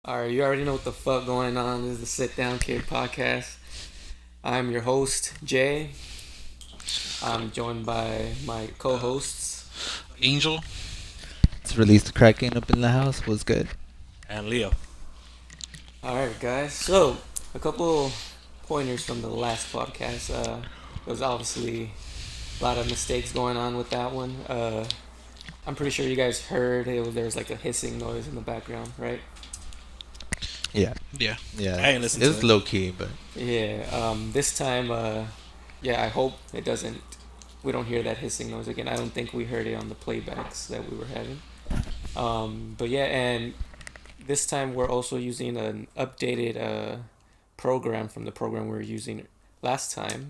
Alright, you already know what the fuck going on. This is the Sit Down Kid podcast. I'm your host, Jay. I'm joined by my co-hosts. Angel. Let's release the Kraken up in the house. What's good? And Leo. Alright, guys. So, a couple pointers from the last podcast. There was obviously a lot of mistakes going on with that one. I'm pretty sure you guys heard there was like a hissing noise in the background, right? Yeah, Yeah. yeah. I ain't listened It to was it. low key, but Yeah. This time, yeah, I hope it doesn't. We don't hear that hissing noise again. I don't think we heard it on the playbacks that we were having. But yeah, and this time we're also using an updated program from the program we were using last time,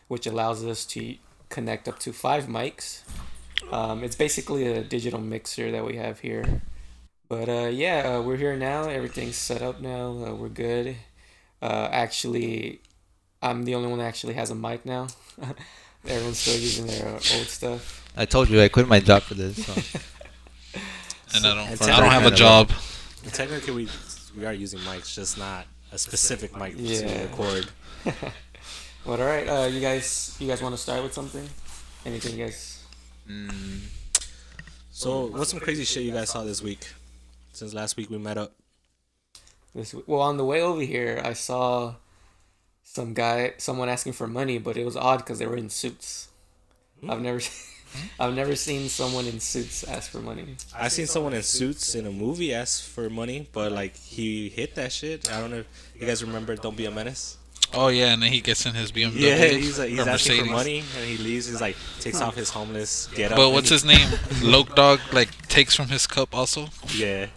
which allows us to connect up to 5 mics. It's basically a digital mixer that we have here. But yeah, we're here now. Everything's set up now. We're good. Actually, I'm the only one that actually has a mic now. Everyone's still using their old stuff. I told you I quit my job for this. So. And I and don't have a technically- job. Technically, we are using mics, just not a specific mic Yeah. to record. But all right, you guys want to start with something? Anything, you guys? Mm, So, what's some crazy shit you guys saw this week? Since last week we met up. Well, on the way over here, I saw someone asking for money, but it was odd because they were in suits. I've never, I've never seen someone in suits ask for money. I seen someone in suits in a movie ask for money, but like he hit that shit. I don't know if you guys remember Don't Be a Menace. Oh yeah, and then he gets in his BMW. Yeah, he's or asking for Mercedes. money and he leaves. He's like takes off his homeless get up. But and what's he- his name? Loke Dog takes from his cup also. Yeah.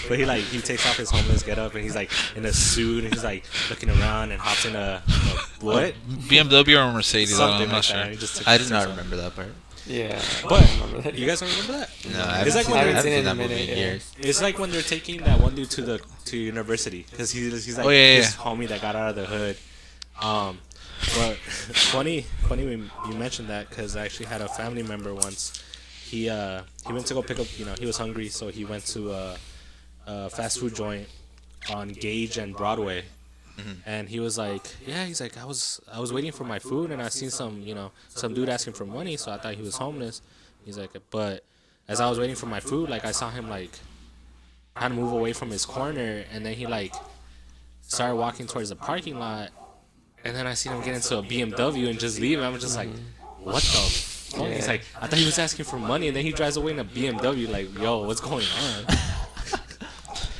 But he takes off his homeless get up and he's like in a suit and he's like looking around and hops in a what? BMW or Mercedes? Something I'm not like sure. that. He just took I did pictures not of it. remember that part. Yeah, I But don't remember that. you guys don't remember that? No, I It's haven't like seen, when I they're- haven't seen it seen in that a movie minute, in yeah. years. It's like when they're taking that one dude to university because he's like Oh, yeah, his yeah. homie that got out of the hood. But funny when you mentioned that because I actually had a family member once. He went to go pick up. He was hungry, so he went to a fast food joint on Gage and Broadway. And he was like, yeah, he's like, I was waiting for my food and I seen some dude asking for money, so I thought he was homeless. He's like, but as I was waiting for my food, like I saw him like trying to move away from his corner, and then he like started walking towards the parking lot, and then I seen him get into a BMW and just leave. And I'm just like, what the fuck? Yeah. He's like, I thought he was asking for money, and then he drives away in a BMW. Like, yo, what's going on?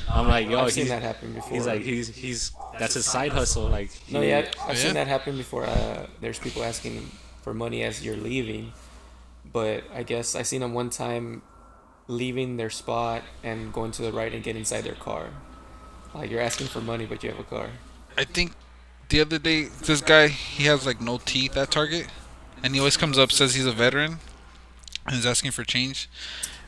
I'm like, yo, I've seen he's, that happen before. he's like, he's that's his side hustle. Like, No, yeah, I've Yeah. seen that happen before. There's people asking for money as you're leaving, but I guess I seen them one time leaving their spot and going to the right and get inside their car. Like you're asking for money, but you have a car. I think the other day this guy he has no teeth at Target, and he always comes up says he's a veteran, and he's asking for change.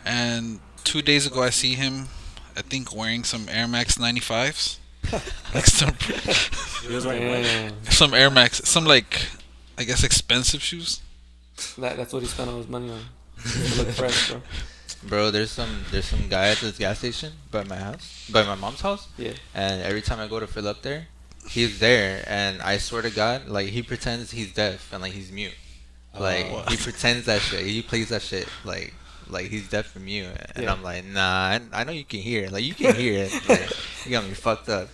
And 2 days ago I see him, I think wearing some Air Max 95s, like he was wearing what? Damn. some Air Max, some I guess expensive shoes. That's what he spent all his money on. To look fresh, bro. Bro, there's some guy at this gas station by my mom's house, Yeah. and every time I go to fill up there, he's there, and I swear to God, like he pretends he's deaf and like he's mute, like he pretends that shit, he plays that shit like he's deaf and mute, and Yeah. I'm like, nah, I know you can hear it, like you can hear it, like, you got me fucked up.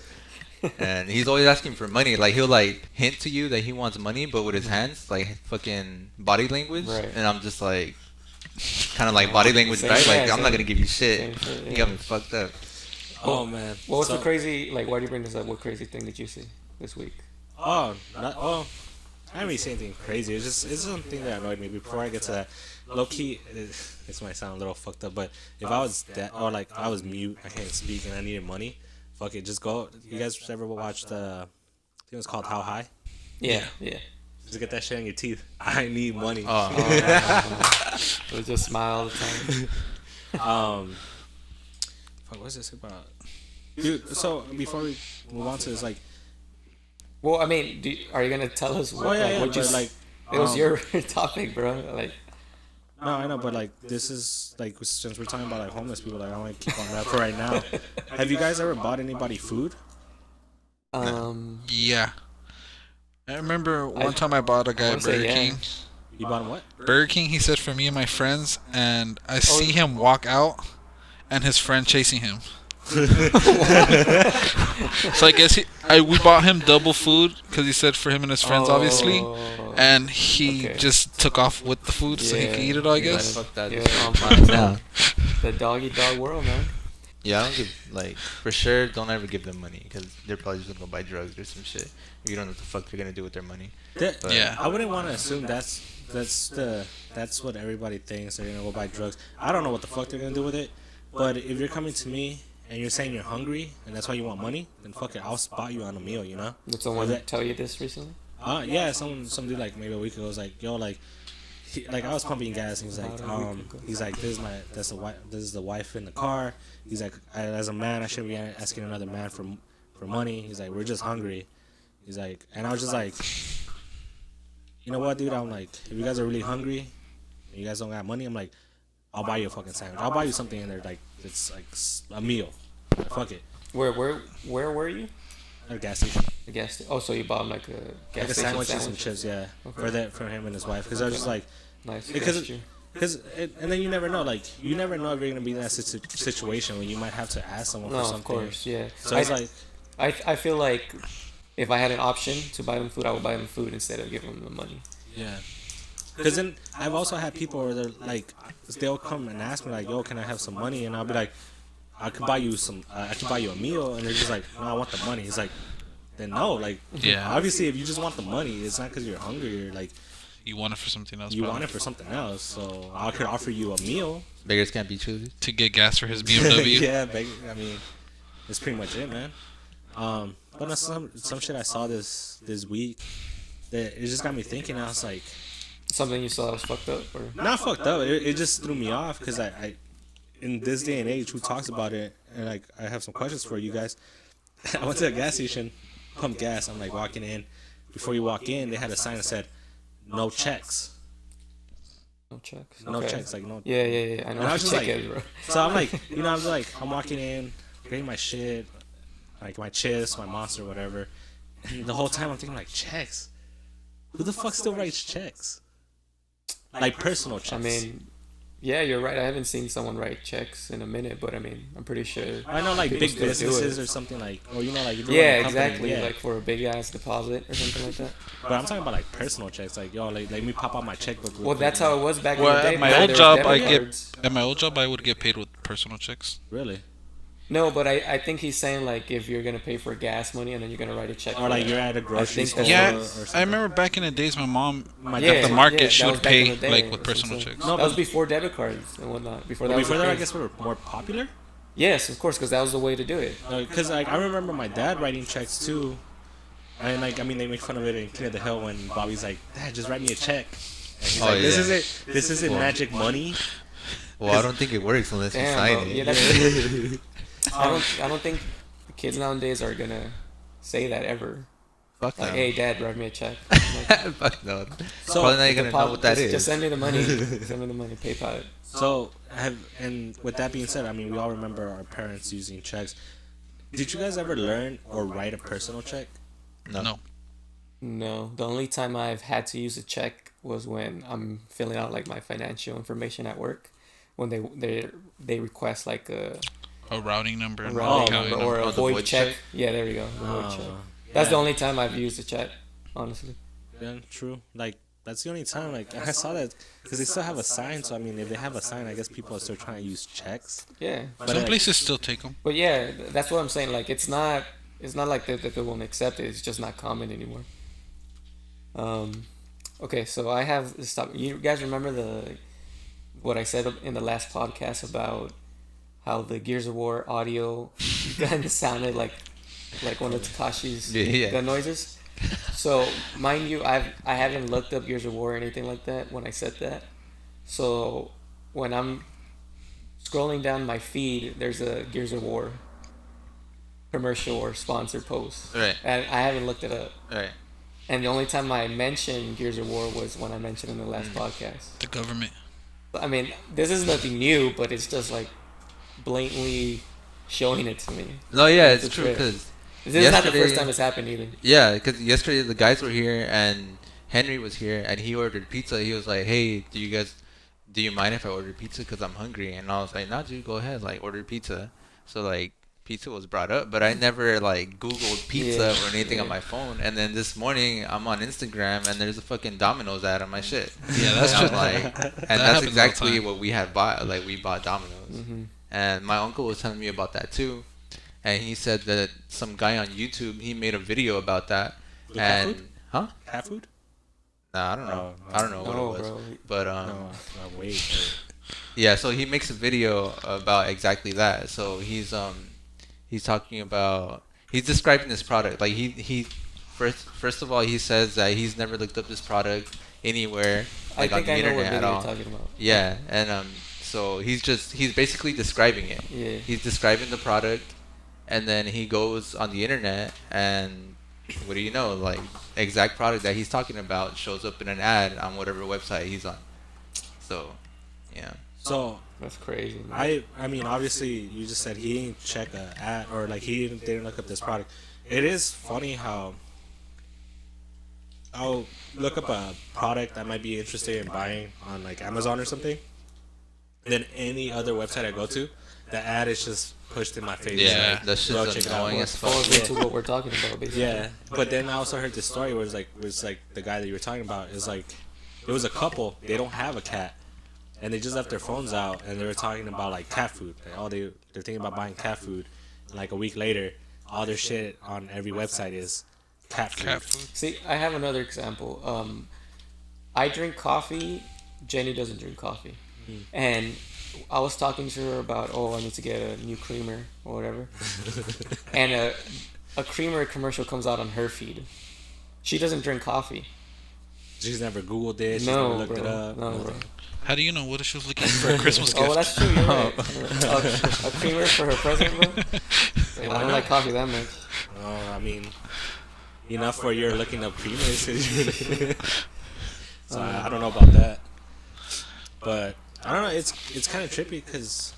And he's always asking for money. Like he'll hint to you that he wants money, but with his hands, like fucking body language. Right. And I'm just like, kind of like body language, Same, right? yeah, Like I'm same. not gonna give you shit. Same shit, You yeah. got me fucked up. Oh man. What was So- the crazy? Like, why do you bring this up? What crazy thing did you see this week? Oh, I haven't really seen anything crazy. It's something that annoyed me. Before I get to that, low key, this might sound a little fucked up, but if I was that, or like I was mute, I can't speak, and I needed money, fuck it, just go. You guys ever watched I think it was called How High? Yeah, yeah. Just get that shit on your teeth. I need money. Oh, It was just smile all the time. Fuck, what's this about? Dude, so before we move on to this, like, Well, I mean, are you gonna tell us what? yeah, what you but, like, it was um, your topic, bro. Like, No, I know, but like this is like since we're talking about like homeless people, like I want to keep on that for right now. Have you guys ever bought anybody food? Yeah. I remember I one time I bought a guy wanna say Burger yeah. King. You bought 'em what? Burger King, he said for me and my friends, and I Oh. see him walk out, and his friend chasing him. So I guess we bought him double food because he said for him and his friends, obviously, Oh. and he Okay. just took off with the food so he could eat it all, I Like, guess. fuck that. Yeah. Calm down. The dog eat dog world, man. Yeah, I don't give, like, for sure, don't ever give them money because they're probably just gonna go buy drugs or some shit. You don't know what the fuck they're gonna do with their money. But Yeah. I wouldn't want to assume that's what everybody thinks. They're gonna go buy drugs. I don't know what the fuck they're gonna do with it. But if you're coming to me and you're saying you're hungry and that's why you want money, then fuck it, I'll spot you on a meal. You know? Did someone that- tell you this recently? Yeah. Some dude like maybe a week ago was like, yo, like. Like I was pumping gas, and he's like, this is the wife in the car. He's like, as a man, I shouldn't be asking another man for money. He's like, we're just hungry. He's like, and I was just like, you know what, dude? I'm like, if you guys are really hungry, and you guys don't got money, I'm like, I'll buy you a fucking sandwich. I'll buy you something in there like it's like a meal. Fuck it. Where were you? At a gas station. I guess. Oh, so you bought him like a gas Like a station sandwich and some chips, yeah, Okay. for him and his wife. Because I was just like. Nice. Because, gesture. and then you never know. Like you never know if you're gonna be in that situation when you might have to ask someone No, for of something. course, yeah. So it's like, I feel like if I had an option to buy them food, I would buy them food instead of giving them the money. yeah. Because then I've also had people where they're like, they'll come and ask me like, "Yo, can I have some money?" And I'll be like, "I could buy you a meal," and they're just like, "No, I want the money." It's like, then no, like, Yeah. obviously if you just want the money, it's not because you're hungry. You're like, You want it for something else. you probably. want it for something else. So I could offer you a meal. beggars can't be choosers. To get gas for his BMW. Yeah, I mean, that's pretty much it, man. But no, some shit I saw this week that it just got me thinking. I was like, Something you saw that was fucked up, or not fucked up. It just threw me off because I in this day and age, who talks about it? And like, I have some questions for you guys. I went to a gas station, pump gas. I'm like walking in. Before you walk in, they had a sign that said, "No checks." no checks? No Okay. checks, like no. Yeah. I know And I what was a just check like- is, bro. So I'm like, I'm walking in, getting my shit, like my chips, my monster, whatever. And the whole time I'm thinking like, checks. Who the fuck still writes checks? Like personal checks. I mean, yeah, you're right. I haven't seen someone write checks in a minute, but I mean, I'm pretty sure. I know like people big still do businesses it. or something like, or like if you Yeah, run a company, exactly. yeah. Like for a big ass deposit or something like that. But I'm talking about like personal checks, like yo, like let me pop out my checkbook. real Well, quick. that's how it was back Well, in the day. at my man. old There was job, debit I get cards. at my old job I would get paid with personal checks. Really, No, but I think he's saying like if you're gonna pay for gas money and then you're gonna write a check. or for like that. you're at a grocery think store. that's Yeah, what or something. I remember back in the days, my mom Yeah, at the market yeah, she that would was back in pay the day, like with that's personal what I'm checks. No, that was but- before debit cards and whatnot. Before that, Before was that, the I thing. guess we were more popular. Yes, of course, because that was the way to do it. Because like I remember my dad writing checks too, and like I mean they make fun of it in King of the Hill when Bobby's like, "Dad, just write me a check." And he's Oh, like, "This yeah. isn't Well, magic money." Well, I don't think it works unless you Damn, sign bro. it. Yeah, that's I don't think the kids nowadays are gonna say that ever. Fuck Like, no. hey, Dad, write me a check. Like, Fuck no. So, Probably not even gonna know what that just, is. Just send me the money. Send me the money. PayPal it. So and with that being said, I mean we all remember our parents using checks. Did you guys ever learn or write a personal check? No. No, the only time I've had to use a check was when I'm filling out like my financial information at work, when they request like a routing number and routing accounting number or number. a Oh, the void void check. check? Yeah, there we go. The void check. Oh, That's the yeah. only time I've used a check, honestly. Yeah, true. Like that's the only time. Like I saw that because they still have a sign. So I mean, if they have a sign, I guess people are still trying to use checks. Yeah, But Some like, places still take them. but yeah, that's what I'm saying. Like it's not like that they won't accept it. It's just not common anymore. Okay, so I have this stop. You guys remember what I said in the last podcast about how the Gears of War audio gun sounded like one of Takashi's Yeah. gun noises? So mind you, I haven't looked up Gears of War or anything like that when I said that. So when I'm scrolling down my feed, there's a Gears of War commercial or sponsored post. Right. And I haven't looked it up. Right. And the only time I mentioned Gears of War was when I mentioned in the last podcast. The government. I mean, this is nothing new, but it's just like blatantly showing it to me. No, yeah, It's it's a true trip. because This is not the first time it's happened either. yeah, because yesterday the guys were here and Henry was here and he ordered pizza. He was like, "Hey, do you mind if I order pizza? Cause I'm hungry." And I was like, "Nah, dude, go ahead, like order pizza." So like pizza was brought up, but I never like Googled pizza Yeah, or anything on yeah. my phone. And then this morning I'm on Instagram and there's a fucking Domino's ad on my shit. Yeah, that's And I'm just like, that and that's happens all the exactly time. what we had bought. Like we bought Domino's, Hmm. and my uncle was telling me about that too. And he said that some guy on YouTube he made a video about that. The cat And food? huh? Cat food? Nah, I don't know. Oh, I don't know what No, it was. bro. But No, wait. yeah. So he makes a video about exactly that. So he's talking about he's describing this product. Like he first of all he says that he's never looked up this product anywhere I like on think the I know what internet at video you're all. talking about. Yeah, and so he's basically describing it. Yeah. He's describing the product, and then he goes on the internet, and what do you know? Like exact product that he's talking about shows up in an ad on whatever website he's on. So, yeah. So That's crazy. Man. I mean, obviously, you just said he didn't check a ad or like didn't look up this product. It is funny how I'll look up a product I might be interested in buying on like Amazon or something. Then any other website I go to, the ad is just pushed in my face. Yeah, like, that "Go shit's check it out." annoying as fuck. Falls into what we're talking about, basically. Yeah, but then I also heard this story where it's like the guy that you were talking about is like, it was a couple. They don't have a cat, and they just left their phones out, and they were talking about like cat food. Like, they're thinking about buying cat food. And, like a week later, all their shit on every website is cat food. Cat food. See, I have another example. I drink coffee. Jenny doesn't drink coffee, and I was talking to her about, I need to get a new creamer or whatever, and a creamer commercial comes out on her feed. She doesn't drink coffee. She's never Googled it. She's No, never looked bro. it up. No, bro. How do you know what if she was looking for a Christmas Oh, well, gift? that's true. You're right. A creamer for her present, bro. Hey, I why don't not? like coffee that much. No, I mean, enough where you're looking up creamers. So I don't know about that, but I don't know. It's kind of trippy because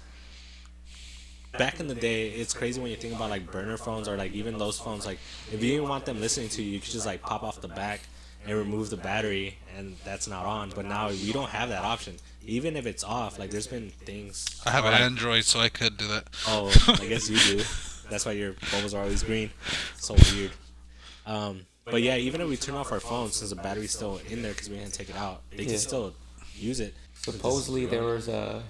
back in the day, it's crazy when you think about like burner phones or like even those phones. Like if you didn't want them listening to you, you could just like pop off the back and remove the battery, and that's not on. But now we don't have that option. Even if it's off, like there's been things. I have or, an like, Android, so I could do that. Oh, I guess you do. That's why your bubbles are always green. So weird. But yeah, even if we turn off our phones, since the battery's still in there because we didn't take it out, they Yeah. can still use it. Supposedly there was a,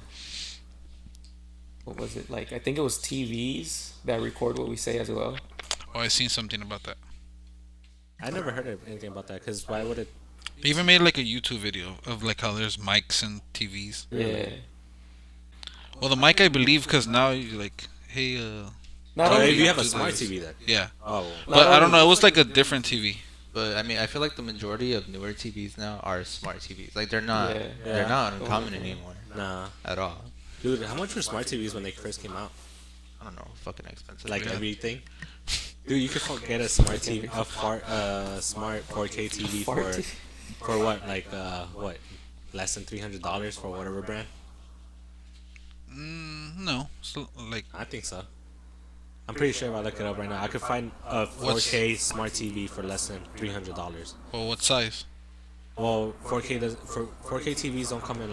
what was it, like I think it was TVs that record what we say as well. Oh, I seen something about that. I never heard of anything about that because why would it? They even made like a YouTube video of like how there's mics and TVs. Yeah. Well, the mic I believe because now you like, hey, Not Oh, only if you have a do smart this. TV then. yeah. Oh, But I don't know. It was like a different TV. But I mean, I feel like the majority of newer TVs now are smart TVs. Like they're not, Yeah. they're Yeah. not uncommon anymore nah, at all. dude. How much were smart TVs when they first came out? I don't know, fucking expensive. Like Yeah. everything. Dude, you could get a smart TV, smart 4K TV Fart for TV. for what? Like what? Less than $300 for whatever brand? No. So like, I think so. I'm pretty sure if I look it up right now, I could find a 4K smart TV for less than $300. well, what size? Well, 4K TVs don't come in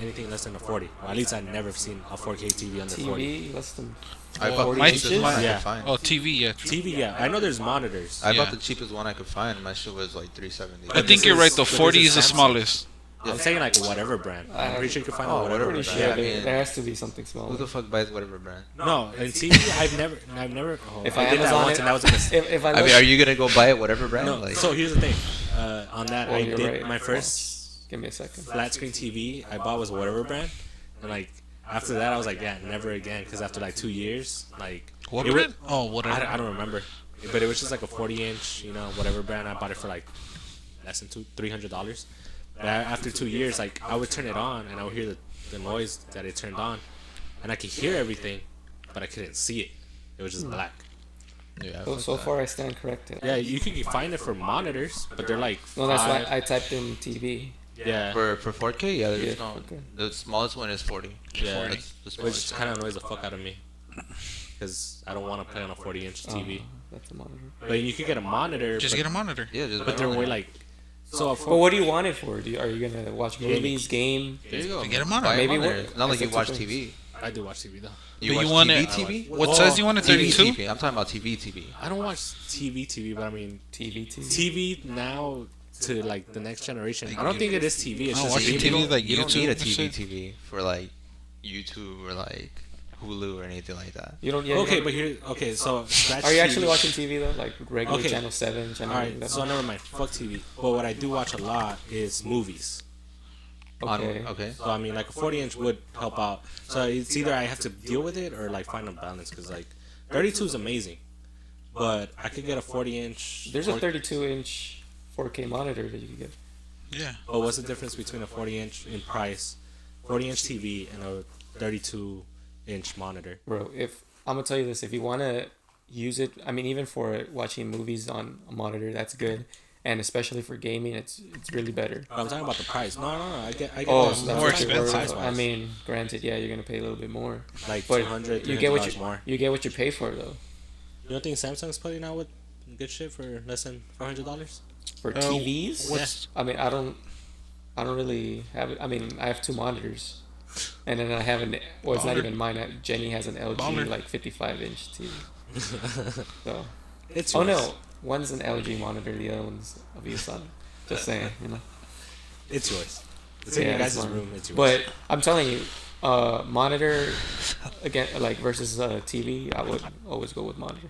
anything less than a 40. Or at least I've never seen a 4K TV under 40. TV less than. I Well, bought the my cheapest inches? one I Yeah. could find. Oh, TV. Yeah. TV, yeah, I know there's monitors. I Yeah. bought the cheapest one I could find. My shit was like $370. I But think this you're is- right. The but this 40 is is the Samsung. smallest. I'm saying like whatever brand. I'm pretty sure you can find Oh, a whatever Pretty Whatever sure brand. brand. Yeah, I mean- there has to be something Who smaller. the fuck buys whatever brand? No, in TV, I've never. Oh, If I I did that Amazon once, it, and that was a mistake. if I I look, mean, are you gonna go buy it whatever brand? No, Like, so here's the thing. On that, Oh, I you're did right. my first give me a second. flat screen TV I bought was whatever brand, and like after that I was like, yeah, never again. Because after like 2 years, like What it brand? was- Oh, whatever. I don't remember, but it was just like a 40-inch, whatever brand. I bought it for like less than $300. But after 2 years, like I would turn it on and I would hear the noise that it turned on, and I could hear everything, but I couldn't see it. It was just black. yeah. So, fuck so that. far I stand corrected. Yeah, you can find it for monitors, but they're like No, that's why five- I typed in TV. Yeah. For 4K, yeah, there's Yeah, no. okay. The smallest one is 40. Yeah. That's the Which smallest. kind of annoys the fuck out of me. Because I don't want to play on a 40-inch TV. That's a monitor. But you could get a monitor. Just but, get a monitor. Yeah, just. but they're way like. So But what do you want it for? Are you gonna watch movies, game? There you go. Get a monitor. Buy a Maybe monitor. what- It's not like you that's watch the thing. TV. I do watch TV though. You But watch you want TV, it- TV? What Oh, size do you want? A TV, 32? TV. I'm talking about TV, TV. I don't watch TV, but I mean TV. TV now to like the next generation. I don't think it is TV. It's No, just watching gaming. TV like You don't need a YouTube and TV, shit. TV for like YouTube or like Hulu or anything like that. You don't. Yeah, Okay, you but here. Okay, so scratch are you actually TV. watching TV though? Like regular Okay. channel 7, channel All 8? right, so never mind. Fuck TV. But what I do watch a lot is movies. Okay. Okay. So I mean, like a 40-inch would help out. So it's either I have to deal with it or like find a balance. Because like 32 is amazing, but I could get a 40-inch. There's a 32-inch 4K monitor that you can get. Yeah. But what's the difference between a 40-inch in price, 40-inch TV, and a 32-inch monitor? Bro, if I'm gonna tell you this, if you wanna use it, I mean, even for watching movies on a monitor, that's good, and especially for gaming, it's really better. But I'm talking about the price. No. I get. Oh, that. so more that's what expensive. you're- I mean, granted, yeah, you're gonna pay a little bit more, like but 200, you get what $300 more. you get what you pay for though. You don't think Samsung's putting out with good shit for less than $400? For TVs, What's I mean, I don't really have it. I mean, I have 2 monitors, and then I have well, it's not Baller. even mine. Jenny has an LG Baller. like 55-inch TV. So, It's oh yours. no, one's an LG monitor, the other one's a VSON. Just saying, you know. It's yours. It's in your it's guys' mine. room. It's yours. But I'm telling you, monitor again, like versus TV, I would always go with monitor.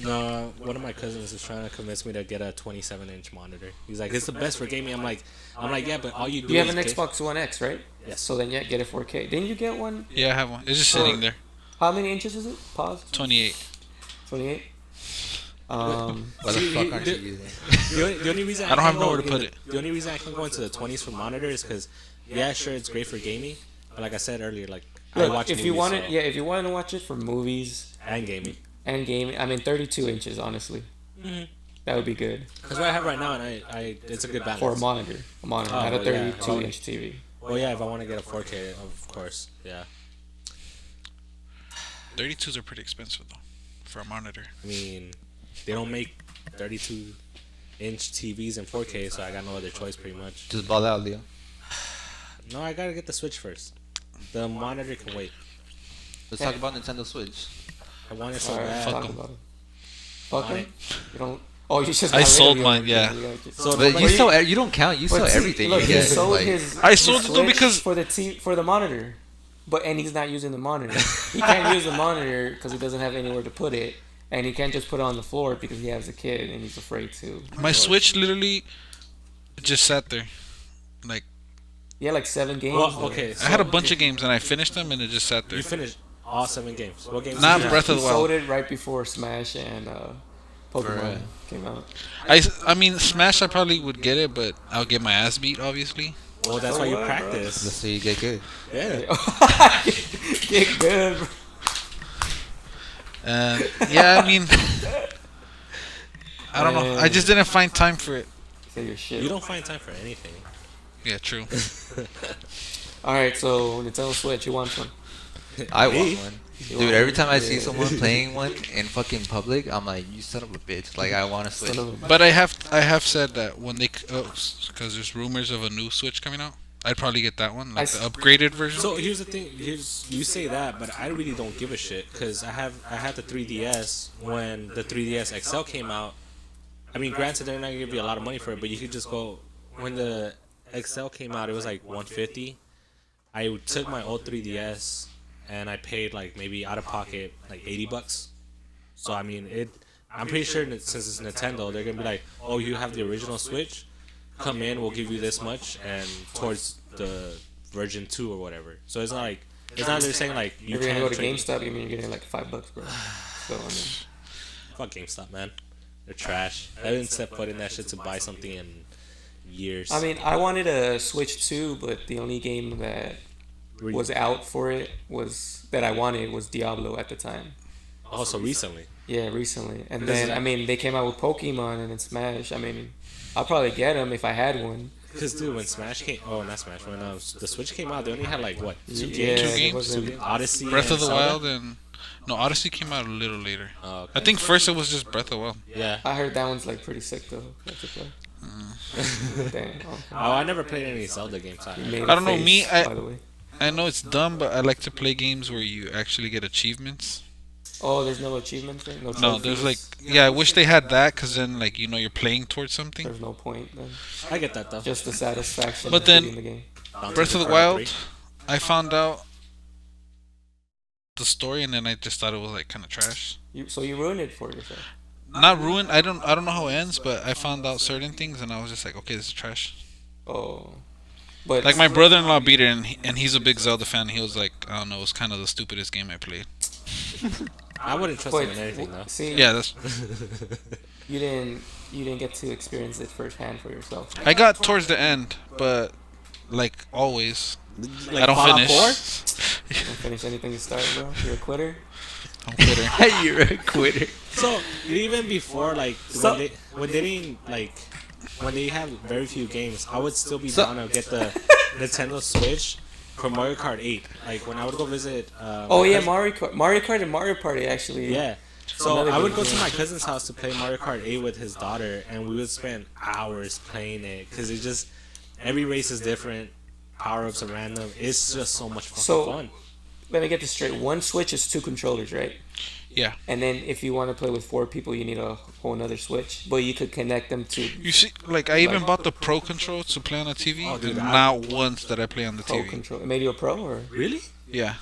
No, one of my cousins is trying to convince me to get a 27-inch monitor. He's like, it's the best for gaming. I'm like, yeah, but all you do You have is an play- Xbox One X, right? Yes. So then, yeah, get a 4K. Didn't you get one? Yeah, I have one. It's just Or- sitting there. How many inches is it? Pause. 28. 28. Why the See, fuck aren't you the- using? The only reason I don't can't have go nowhere to in put the- it. The only reason I can go into the 20s for monitor is because, yeah, sure, it's great for gaming, but like I said earlier, like I Look, watch if you movies, want it, so- yeah, if you want to watch it for movies and gaming. and gaming, I mean, 32 inches, honestly, that would be good That's what I have right now, and I it's a good balance. for a monitor, Oh, not a well, yeah. 32-inch TV. Well, yeah, if I want to get a 4K, of course, yeah. 32s are pretty expensive though, for a monitor. I mean, they don't make 32-inch TVs in 4K, so I got no other choice, pretty much. Just ball out, Leo. No, I gotta get the Switch first. The monitor can wait. Let's talk about Nintendo Switch. I want it so All right, bad. fuck talk 'em. about it. Fuck Want 'em? it. You don't. Oh, you just. I got rid sold of mine, yours. yeah. You gotta- So But you but sell. You don't count. You sell But see, everything. Look, you he get. sold like, his. I sold his it though Switch because- for the monitor, and he's not using the monitor. He can't use the monitor because he doesn't have anywhere to put it, and he can't just put it on the floor because he has a kid and he's afraid to. My Switch literally just sat there. Like, Yeah, like 7 games. Well, though. okay. I had a bunch of games and I finished them and it just sat there. You finished all 7 games. What games? Not did you Breath He of the sold Wild. it right before Smash and Pokemon Right. came out. I mean, Smash I probably would get it, but I'll get my ass beat, obviously. have? Well, that's why you Let's practice. see you get good. Yeah. Get good, bro. And yeah, I mean, I don't know. I just didn't find time for it. Say your shit. You don't find time for anything. Yeah, true. All right, so Nintendo Switch, who wants one? I Me? want one. You Dude, want every one? time I see Yeah. someone playing one in fucking public, I'm like, you son of a bitch. Like, I want to Switch. Son of a- But I have said that when they, because there's rumors of a new Switch coming out, I'd probably get that one, like the upgraded version. So here's the thing. You say that, but I really don't give a shit because I had the 3DS when the 3DS XL came out. I mean, granted, they're not gonna give you a lot of money for it, but you could just go when the XL came out. It was like 150. I took my old 3DS and I paid like maybe out of pocket like $80. So I mean, I'm pretty sure that since it's Nintendo, they're gonna be like, oh, you have the original Switch. Come in, we'll give you this much, and towards the version 2 or whatever. So it's not like they're saying like you If you're gonna can't go to trade- GameStop, you mean you're getting like $5, bro. So I mean, Fuck GameStop, man. They're trash. I didn't set foot in that shit to buy something in years. I mean, I wanted a Switch too, but the only game that was out for it that I wanted was Diablo at the time. also recently. Yeah, recently. And This is then, I mean, they came out with Pokemon and then Smash. I mean, I'll probably get them if I had one. Cause dude, when Smash came, oh not Smash, when the Switch came out, they only had like what two Yeah, games, Two there games? wasn't- Odyssey, Breath and of the Zelda? Wild and no, Odyssey came out a little later. Oh, okay. I think first it was just Breath of the Wild. Yeah. I heard that one's like pretty sick though. That's a play. Damn. Okay. Oh, I never played any Zelda games. You made I a don't know, face, me, by the way. I know it's dumb, but I like to play games where you actually get achievements. Oh, there's no achievement thing. No. No, there's like trophies? yeah. I wish they had that because then like you're playing towards something. There's no point then. I get that though. Just the satisfaction But of then- beating the game. Donkey Breath of the Kong Wild, 3. I found out the story and then I just thought it was like kind of trash. So you ruined it for yourself. Not ruined. I don't know how it ends, but I found out certain things and I was just like, okay, this is trash. Oh. But Like my brother-in-law beat it and he's a big Zelda fan. He was like, I don't know, it was kind of the stupidest game I played. I wouldn't trust him in anything though. see, Yeah, that's. you didn't get to experience it firsthand for yourself. I got towards the end, but like always, Like I don't Fallout finish. You don't finish anything you start, bro. You're a quitter. I'm kidding. You're a quitter. So even before like So- when they didn't like when they have very few games, I would still be So- down to get the Nintendo Switch for Mario Kart 8. Like when I would go visit. Oh my yeah, cousin- Mario Kart and Mario Party actually. Yeah. So Another I would good go to game. my cousin's house to play Mario Kart 8 with his daughter, and we would spend hours playing it because it just every race is different, power ups are random. It's just so much fucking So- fun. Let me get this straight. One Switch is 2 controllers, right? Yeah. And then if you want to play with 4 people, you need a whole another Switch. But you could connect them to You see, like I even bought the Pro control to play on the TV, Oh, dude, and I- not once that I play on the Pro TV. control. It made you a pro, or Really? Yeah,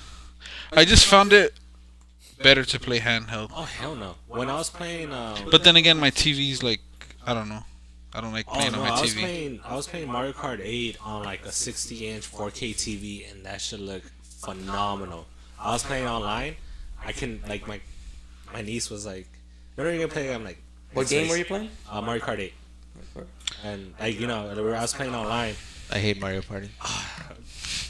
I just found it better to play handheld. Oh hell no! When I was playing, But then again, my TV's like I don't know. I don't like oh playing no, on my I was TV. playing Mario Kart 8 on like a 60-inch 4K TV, and that should look phenomenal. I was playing online. I can like my niece was like, "When are you gonna play?" I'm like, what "It's game nice." were you playing? Mario Kart 8, and like I was playing online. I hate Mario Party.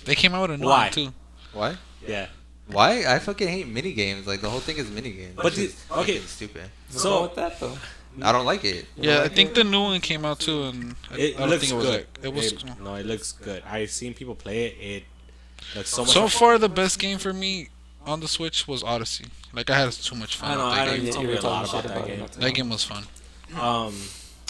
They came out with a new Why? one too. Why? Yeah. Why? I fucking hate mini games. Like the whole thing is mini games. But It's the- just okay. fucking stupid. What's So- wrong with that though? I don't like it. You Yeah, I like think it? the new one came out too, and It I don't looks think it was good. like it was. No, it looks good. I've seen people play it. It looks so much. So fun. far, the best game for me on the Switch was Odyssey. Like I had too much fun I know, with I that know, game. you told me a talking lot shit about that game. not too That long. game was fun. Um,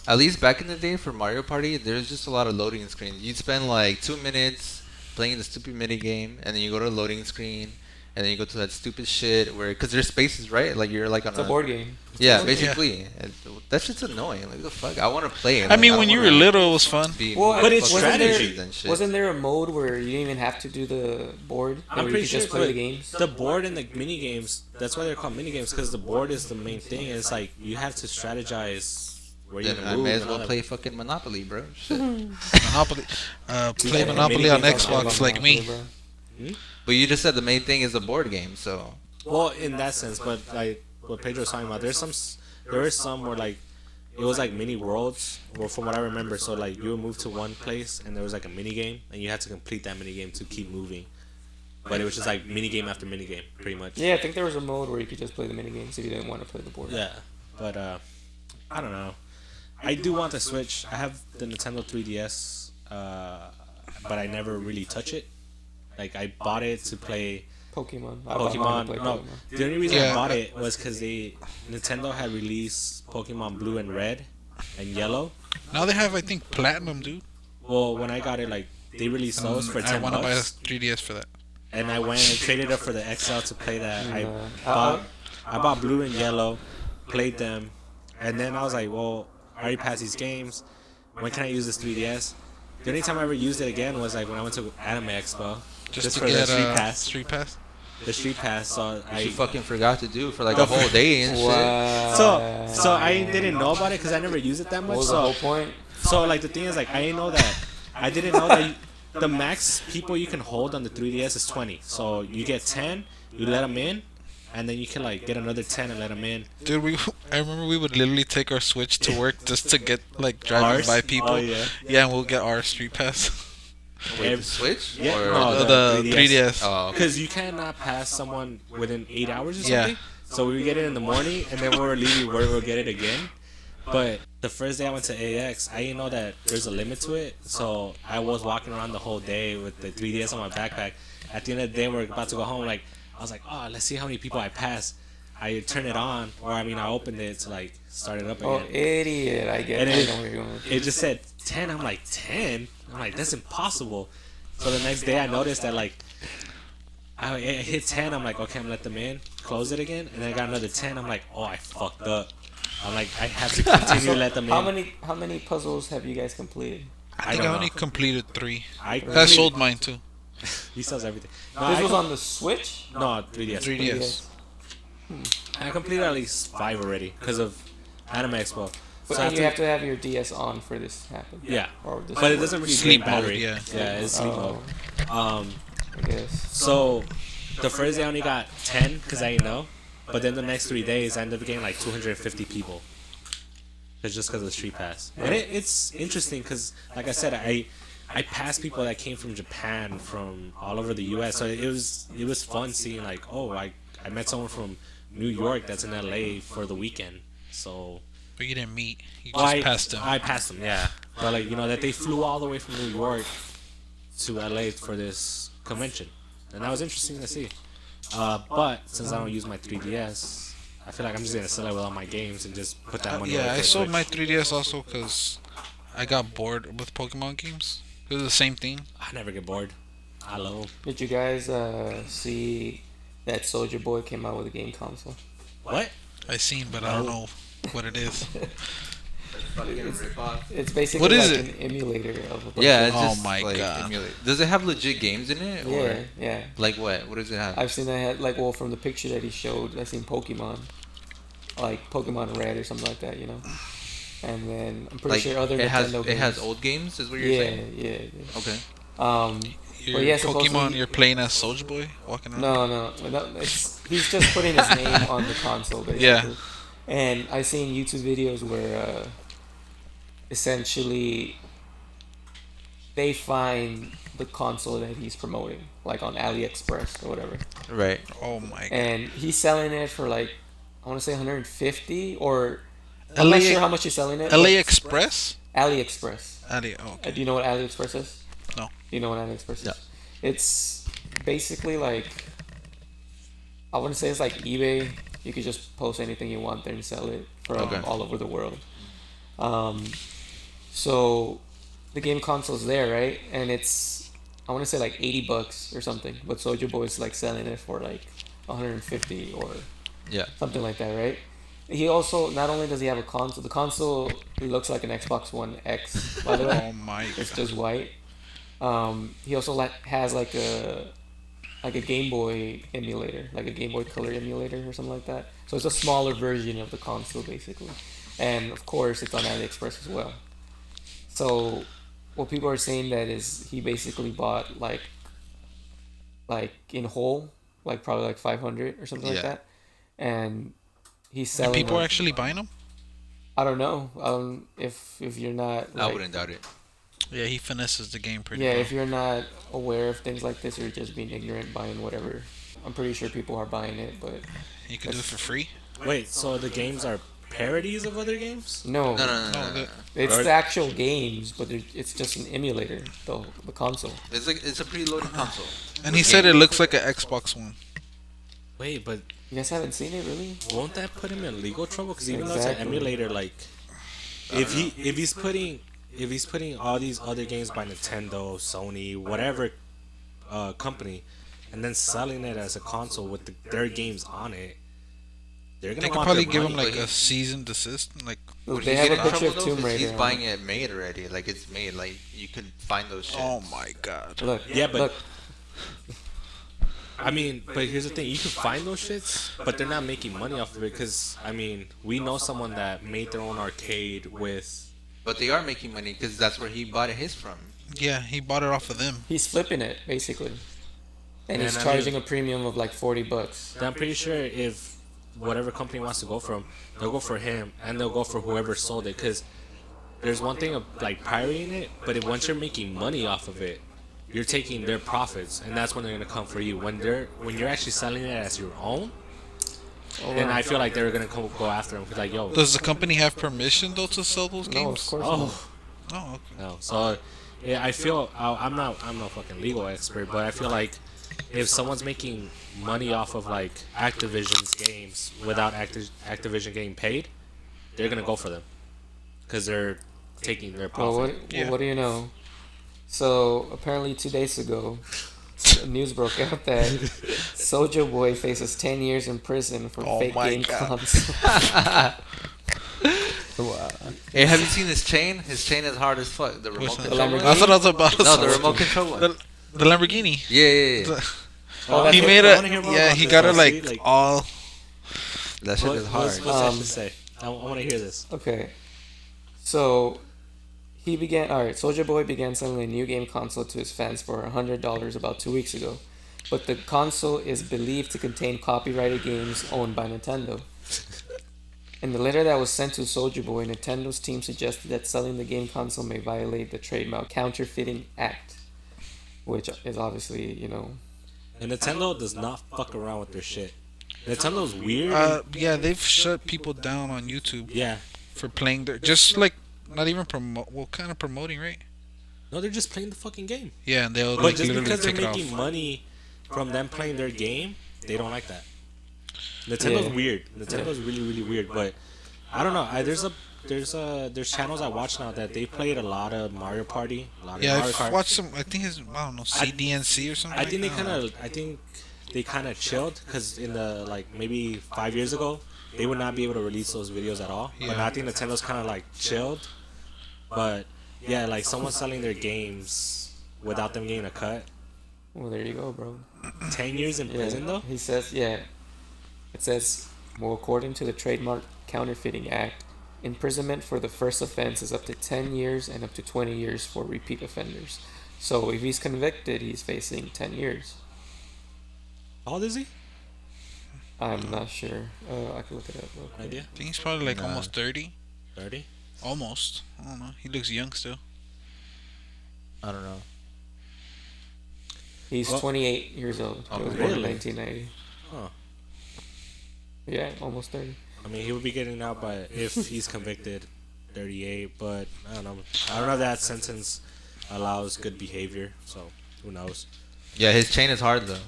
At least back in the day for Mario Party, there's just a lot of loading screens. You'd spend like 2 minutes playing the stupid mini game, and then you go to the loading screen, and then you go to that stupid shit where, cause there's spaces, right? Like you're like on It's a board game. Yeah, board game. basically. And that shit's annoying. Like the fuck, I want to play it. I mean, Like, when don't you were wanna little, it was fun. be Well, But it's fucking strategy. confused and shit. Wasn't there a mode where you didn't even have to do the board? I'm where you pretty could sure just play but the games. The board and the mini games. That's why they're called mini games because the board is the main thing. It's like you have to strategize where you're Then gonna I move. may as and all well that. play fucking Monopoly, bro. Shit. Monopoly. Play Yeah, Monopoly mini on games are all Xbox about like me. Monopoly, bro. But you just said the main thing is the board game, so Well, in that sense, but like what Pedro was talking about, there were some where like it was like mini worlds, or from what I remember. So like you would move to one place and there was like a mini game, and you had to complete that mini game to keep moving. But it was just like mini game after mini game, pretty much. Yeah, I think there was a mode where you could just play the mini games if you didn't want to play the board. Yeah, but I don't know. I do want the Switch. I have the Nintendo 3DS, but I never really touch it. Like I bought it to play Pokemon. I bought mine Pokemon. to play No, Pokemon. the only reason I Yeah. bought it was because Nintendo had released Pokemon Blue and Red and Yellow. Now they have, I think, Platinum, dude. Well, when I got it, like they released those for I $10, want to buy a 3DS for that. and I went and traded up for the XL to play that. Nah. I bought Blue and Yellow, played them, and then I was like, well, I already passed these games. When can I use this 3DS? The only time I ever used it again was like when I went to Anime Expo, Just to for get the Street a Pass. Street Pass. The Street Pass. So you I fucking forgot to do for like a whole day and shit. Wow. so I didn't know about it because I never used it that What much. was the So whole point? So like the thing is like I didn't know that. I didn't know that the max people you can hold on the 3DS is 20. So you get 10, you let them in, and then you can like get another 10 and let them in. Dude, I remember we would literally take our Switch to work just to get like driving Ours? by people. Oh, yeah. Yeah, and we'll get our Street Pass. Wait, the Switch? Yeah, Or no, the the 3DS. Oh, okay. Because you cannot pass someone within 8 hours or Yeah. something. So we would get it in the morning, and then when we're leaving work, we'll get it again. But the first day I went to AX, I didn't know that there's a limit to it. So I was walking around the whole day with the 3DS on my backpack. At the end of the day, we're about to go home. Like I was like, oh, let's see how many people I pass. I turned it on, or I mean, I opened it to like start it up again. Oh, idiot! I get And it. I know where you're going with it just said 10. I'm like 10. I'm like that's impossible. So the next day I noticed that like I hit 10. I'm like okay, I'm gonna let them in. Close it again, and then I got another 10. I'm like oh, I fucked up. I'm like I have to continue to let them in. How many puzzles have you guys completed? I think I don't only know. completed 3. I I sold mine too. He sells everything. No, This I was com- on the Switch. no 3DS. 3DS. I completed at least 5 already because of Anime Expo. But So and after- you have to have your DS on for this to happen. yeah, Or this but it work, doesn't really Sleep drain battery. mode, yeah. Yeah, it's sleep Oh, mode. I guess. So the first day I only got 10 because I didn't know, but then the next 3 days I ended up getting like 250 people. It's just because of the street pass, and it's interesting because, like I said, I passed people that came from Japan, from all over the U.S. So it was fun seeing like oh I met someone from New York that's in L.A. for the weekend. So But you didn't meet. You just passed them. I passed them, yeah. But like you know that they flew all the way from New York to L.A. for this convention, and that was interesting to see. But since I don't use my 3DS, I feel like I'm just gonna sell it with all my games and just put that money. Yeah, away I for sold my Switch. 3DS also because I got bored with Pokemon games. It was the same thing. I never get bored. I love 'em. Did you guys see that Soldier Boy came out with a game console? What? I seen, but I don't know what it is. Fucking ripoff. It's basically What is like it? an emulator of a bunch Yeah, of- it's Oh just my like God. emulate. Does it have legit games in it? Or yeah, yeah. like what? What does it have? I've seen that like well from the picture that he showed. I seen Pokemon, like Pokemon Red or something like that, you know. And then I'm pretty Like sure other it has Nintendo it has games- old games, is what you're Yeah, saying? yeah. Okay. Your yeah, Pokemon, supposedly- you're playing as Soldier Boy, walking around. No, he's just putting his name on the console, basically. Yeah. And I seen YouTube videos where essentially they find the console that he's promoting, like on AliExpress or whatever, Right. Oh my god. and he's selling it for like I want to say 150 or I'm not sure how much he's selling it. LA but Express? AliExpress. Oh, okay. Do you know what AliExpress is? No. You know what AliExpress is? No. It's basically like I want to say it's like eBay. You could just post anything you want there and sell it from Okay. all over the world. So the game console's there, right? And it's I want to say like $80 or something, but Soldier Boy is like selling it for like 150 or Yeah. something like that, right? He also not only does he have a console, the console looks like an Xbox One X, by the way. Oh my It's god. just white. He also has like a Game Boy emulator, like a Game Boy Color emulator or something like that. So it's a smaller version of the console basically, and of course it's on AliExpress as well. So what people are saying that is he basically bought like in whole, like probably like 500 or something like Yeah. that, and he's And selling. people are them. actually buying them? I don't know. If you're not. I Like, wouldn't doubt it. Yeah, he finesses the game pretty yeah, well. if you're not aware of things like this, you're just being ignorant, buying whatever. I'm pretty sure people are buying it, but You can do it for free? Wait, so the games are parodies of other games? no, No, it's the actual games, but it's just an emulator, the console. It's a preloaded console. And he said it looks like an Xbox One. Wait, but You guys haven't seen it, really? won't that put him in legal trouble? Because even though it's Exactly. an emulator, like if he's putting all these other games by Nintendo, Sony, whatever company, and then selling it as a console with their games on it, they're gonna They could want probably their give him money. like a cease and desist. Like, Look, Would they he have get a in picture trouble, of though? Tomb 'Cause Raider. He's on buying it. it made already. Like it's made. Like you could find those shit. oh my god. Look, Yeah, but- look, I mean, but here's the thing: you can find those shits, but they're not making money off of it. Because I mean, we know someone that made their own arcade with. But they are making money because that's where he bought his from. Yeah, he bought it off of them. he's flipping it basically, and he's And I charging mean- a premium of like $40. I'm pretty sure if whatever company wants to go from, they'll go for him and they'll go for whoever sold it. Because there's one thing of like pirating it, but if once you're making money off of it, you're taking their profits, and that's when they're gonna come for you. When you're actually selling it as your own, And I feel like they're gonna go after him because like, yo, Does the company have permission though to sell those No, of games? course not. oh Oh, okay. no. So yeah, I feel I'm no fucking legal expert, but I feel like if someone's making money off of like Activision's games without Activision getting paid, they're gonna go for them because they're taking their profit. Yeah. What do you know? So apparently 2 days ago, news broke out that Soldier Boy faces 10 years in prison for Oh fake my game God. console. Wow. Hey, have you seen his chain? His chain is hard as fuck. The remote What's that? control one? That's what I was about to No, say. the remote control one. The Lamborghini. Yeah. Oh, that's He it. made I wanna hear more yeah, about he this, got though. it like See, all. That shit is hard. What's that to say? I want to hear this. Okay. So he began. All right. Soldier Boy began selling a new game console to his fans for $100 about 2 weeks ago, but the console is believed to contain copyrighted games owned by Nintendo. In the letter that was sent to Soldier Boy, Nintendo's team suggested that selling the game console may violate the trademark Counterfeiting Act, which is obviously, And Nintendo does not fuck around with their shit. Nintendo's weird. Yeah, they've shut people down on YouTube Yeah. for playing their just like not even promote. Well, kind of promoting, right? No, they're just playing the fucking game. Yeah, and they'll But like just literally because they're take it making off. money from them playing their game, they don't like that. Nintendo's Yeah. weird. Nintendo's really, really weird. But I don't know. There's channels I watch now that they played a lot of Mario Party, a lot of Yeah, Mario I've Kart. watched some. I think his I don't know CDNC or something. I think like they kind of chilled because in the like maybe 5 years ago they would not be able to release those videos at all. But Yeah. now I think Nintendo's kind of like chilled. But yeah, like someone selling their games without them getting a cut. well, there you go, bro. 10 years in Yeah. prison though. He says, yeah. It says, well, according to the Trademark Counterfeiting Act, imprisonment for the first offense is up to 10 years and up to 20 years for repeat offenders. So if he's convicted, he's facing 10 years. How old is he? I'm not sure. I can look it up real quick. Idea? I think he's probably like Nah. almost 30. 30. Almost. I don't know. He looks young still. I don't know. He's Well- 28 years old. Oh, He was born in really? 1990. Huh. Yeah, almost 30. I mean, he would be getting out by if he's convicted, 38. But I don't know. I don't know if that sentence allows good behavior. So who knows? Yeah, his chain is hard though.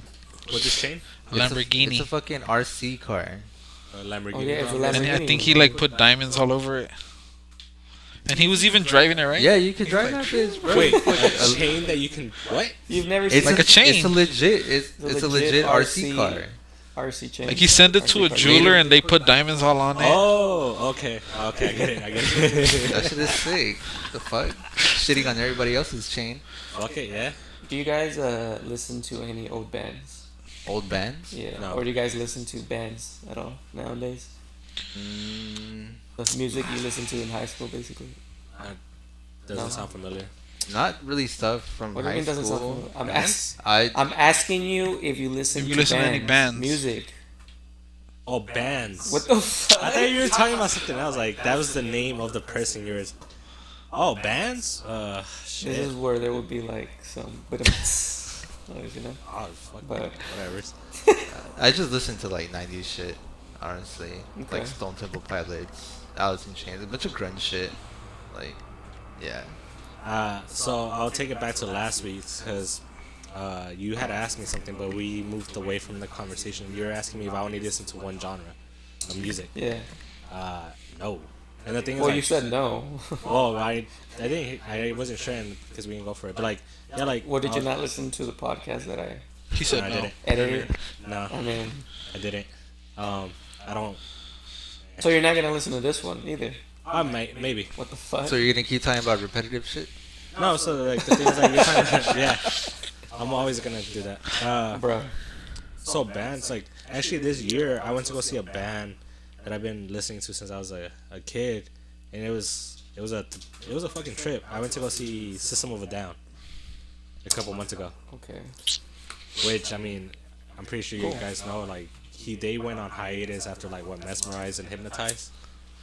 What's his chain? Lamborghini. It's a fucking RC car. Lamborghini. Oh, yeah, it's a bro. And I Lamborghini. think he like put diamonds all over it. And he was even driving it, right? Yeah, you can drive that bitch, bro. Wait, a chain that you can what? You've never It's seen like a chain. It's a legit. It's a legit RC car. RC chain. Like he sent it to a RC car. jeweler and they put diamonds all on it. Oh, okay. Okay, I get it. That shit is sick. The fuck? Shitting on everybody else's chain. Okay, yeah. Do you guys listen to any old bands? Old bands. Yeah. No. Or do you guys listen to bands at all nowadays? The music you listen to in high school, basically. Doesn't No. sound familiar. Not really stuff from What do you high mean doesn't sound school. familiar? Bands? I'm asking you if you listen If you to listen to any bands. music. Oh, bands. What the fuck? I thought you were talking about something else. Like that was the name of the person you were. Oh, bands. This Shit. is where there would be like some bit of noise, you know. Oh, fuck. But- Whatever. I just listen to like 90s shit, honestly. Okay. Like Stone Temple Pilots, Alice in Chains, a bunch of grunge shit. Like, yeah. So I'll take it back to last week's because you had asked me something, but we moved away from the conversation. You were asking me if I only listen to one genre of music. Yeah. No. And the thing is, Well, like, you said no. oh, I didn't. I wasn't sure because we didn't go for it. But like, yeah, like. What did you not listen to the podcast that I He said I no. didn't. edited? No, I mean, I didn't. I don't. so you're not gonna listen to this one either. I might, maybe. What the fuck? So you're gonna keep talking about repetitive shit? No, so like the thing is like you're trying to, yeah. I'm always gonna do that. Bro. So bands like actually this year I went to go see a band that I've been listening to since I was a kid, and it was a fucking trip. I went to go see System of a Down a couple months ago, Okay. which I mean I'm pretty sure you guys know like they went on hiatus after like what Mesmerize and Hypnotize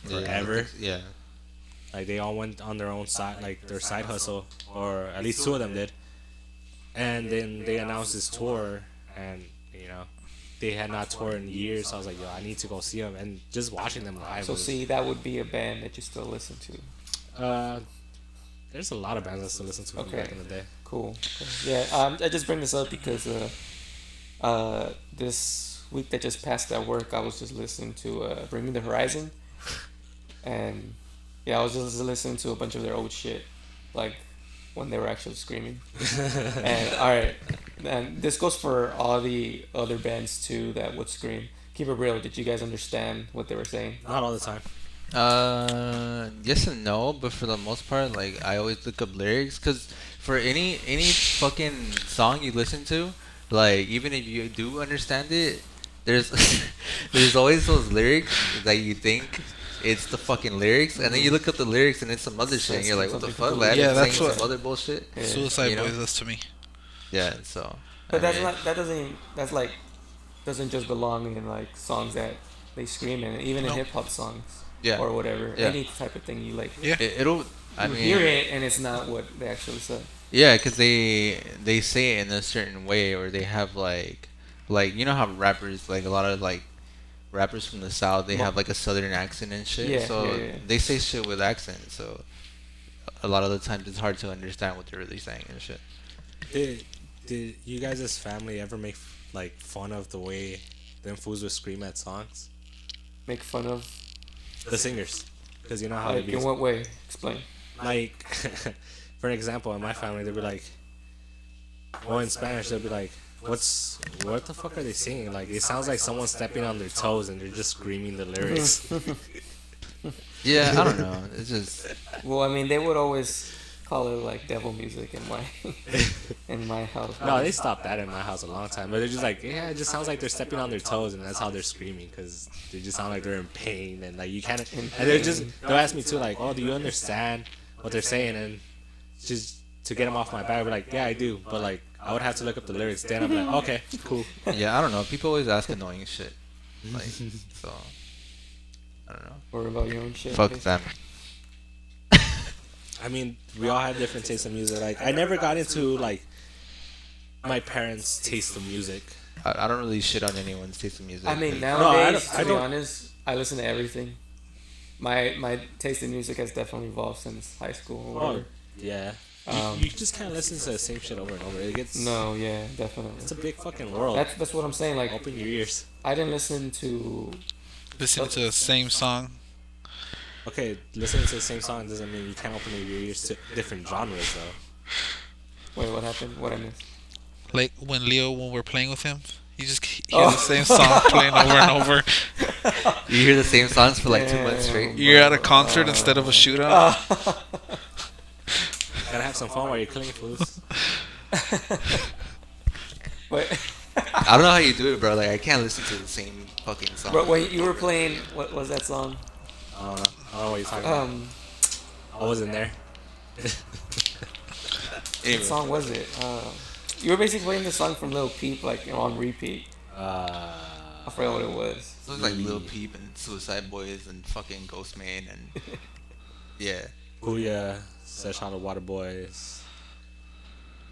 forever. Yeah. Like they all went on their own side, like their side hustle, or at least two of them did. And then they announced this tour, and you know, they had not toured in years. So I was like, yo, I need to go see them, and just watching them live. So Was, see, that would be a band that you still listen to. there's a lot of bands I still listen to from Okay. back in the day. Cool. Yeah. I just bring this up because this week that just passed at work, I was just listening to Bring Me the Horizon, and yeah, I was just listening to a bunch of their old shit, like when they were actually screaming. And all right, and this goes for all the other bands too that would scream. Keep it real. Did you guys understand what they were saying? Not all the time. Yes and no, but for the most part, like I always look up lyrics, cause for any fucking song you listen to, like even if you do understand it, there's there's always those lyrics that you think it's the fucking lyrics, and then you look up the lyrics and it's some other shit, and you're like, what the fuck? Like, Yeah, I've been that's saying what- some other bullshit. Yeah. Suicide You know? Boys does to me. Yeah, so. But I that's mean, not. That doesn't. That's like doesn't just belong in like songs that they scream in, even in No. hip hop songs Yeah. or whatever. Yeah. Any type of thing you like. Yeah. It'll. I You mean, hear it and it's not what they actually said. yeah, cause they say it in a certain way, or they have like you know how rappers, like a lot of like rappers from the South, they have like a southern accent and shit. Yeah, So yeah. they say shit with accent. So a lot of the times it's hard to understand what they're really saying and shit. Did you guys as family ever make like fun of the way them fools would scream at songs? Make fun of. The singers, because you know how Like they in be what way? Explain. like. For an example, in my family, they'd be like, or in Spanish, they'll be like, what the fuck are they singing? Like, it sounds like someone's stepping on their toes and they're just screaming the lyrics. Yeah, I don't know. It's just Well, I mean, they would always call it like devil music in my in my house. No, they stopped that in my house a long time. But they're just like, yeah, it just sounds like they're stepping on their toes, and that's how they're screaming, because they just sound like they're in pain, and like you can't. And they'll ask me too, like, oh, do you understand what they're saying? And just to get them off my back, I'd be like, yeah, I do, but like I would have to look up the lyrics. Then I'm like, okay, cool. yeah, I don't know. People always ask annoying shit, like so. I don't know. Or about your own shit. Fuck okay? them. I mean, we all have different tastes in music. Like, I never got into like my parents' taste of music. I don't really shit on anyone's taste of music. I mean, I nowadays, don't- to be honest, I listen to everything. My taste in music has definitely evolved since high school or Oh, whatever. yeah. Um, You just can't listen to the same shit over and over. It gets No, yeah, definitely. It's a big fucking world. That's what I'm saying. Like, Open your ears. I didn't listen to. Listen to the same song. Okay, listening to the same song doesn't mean you can't open your ears to different genres, though. Wait, what happened? What I missed? Like when we're playing with him, you just hear Oh. the same song playing over and over. you hear the same songs for like 2 months Damn. straight. You're at a concert instead of a shootout. Gotta have some fun while you're killing fools. Wait, I don't know how you do it, bro. Like I can't listen to the same fucking song. bro, when you were playing, what was that song? I don't know. I don't know what you're talking about. I wasn't there. Anyway. What song was it? You were basically playing the song from Lil Peep, like on repeat. I forgot what it was. It was like Lil Peep and Suicide Boys and fucking Ghostman and yeah. Booyah, Sesh on the Water Boys.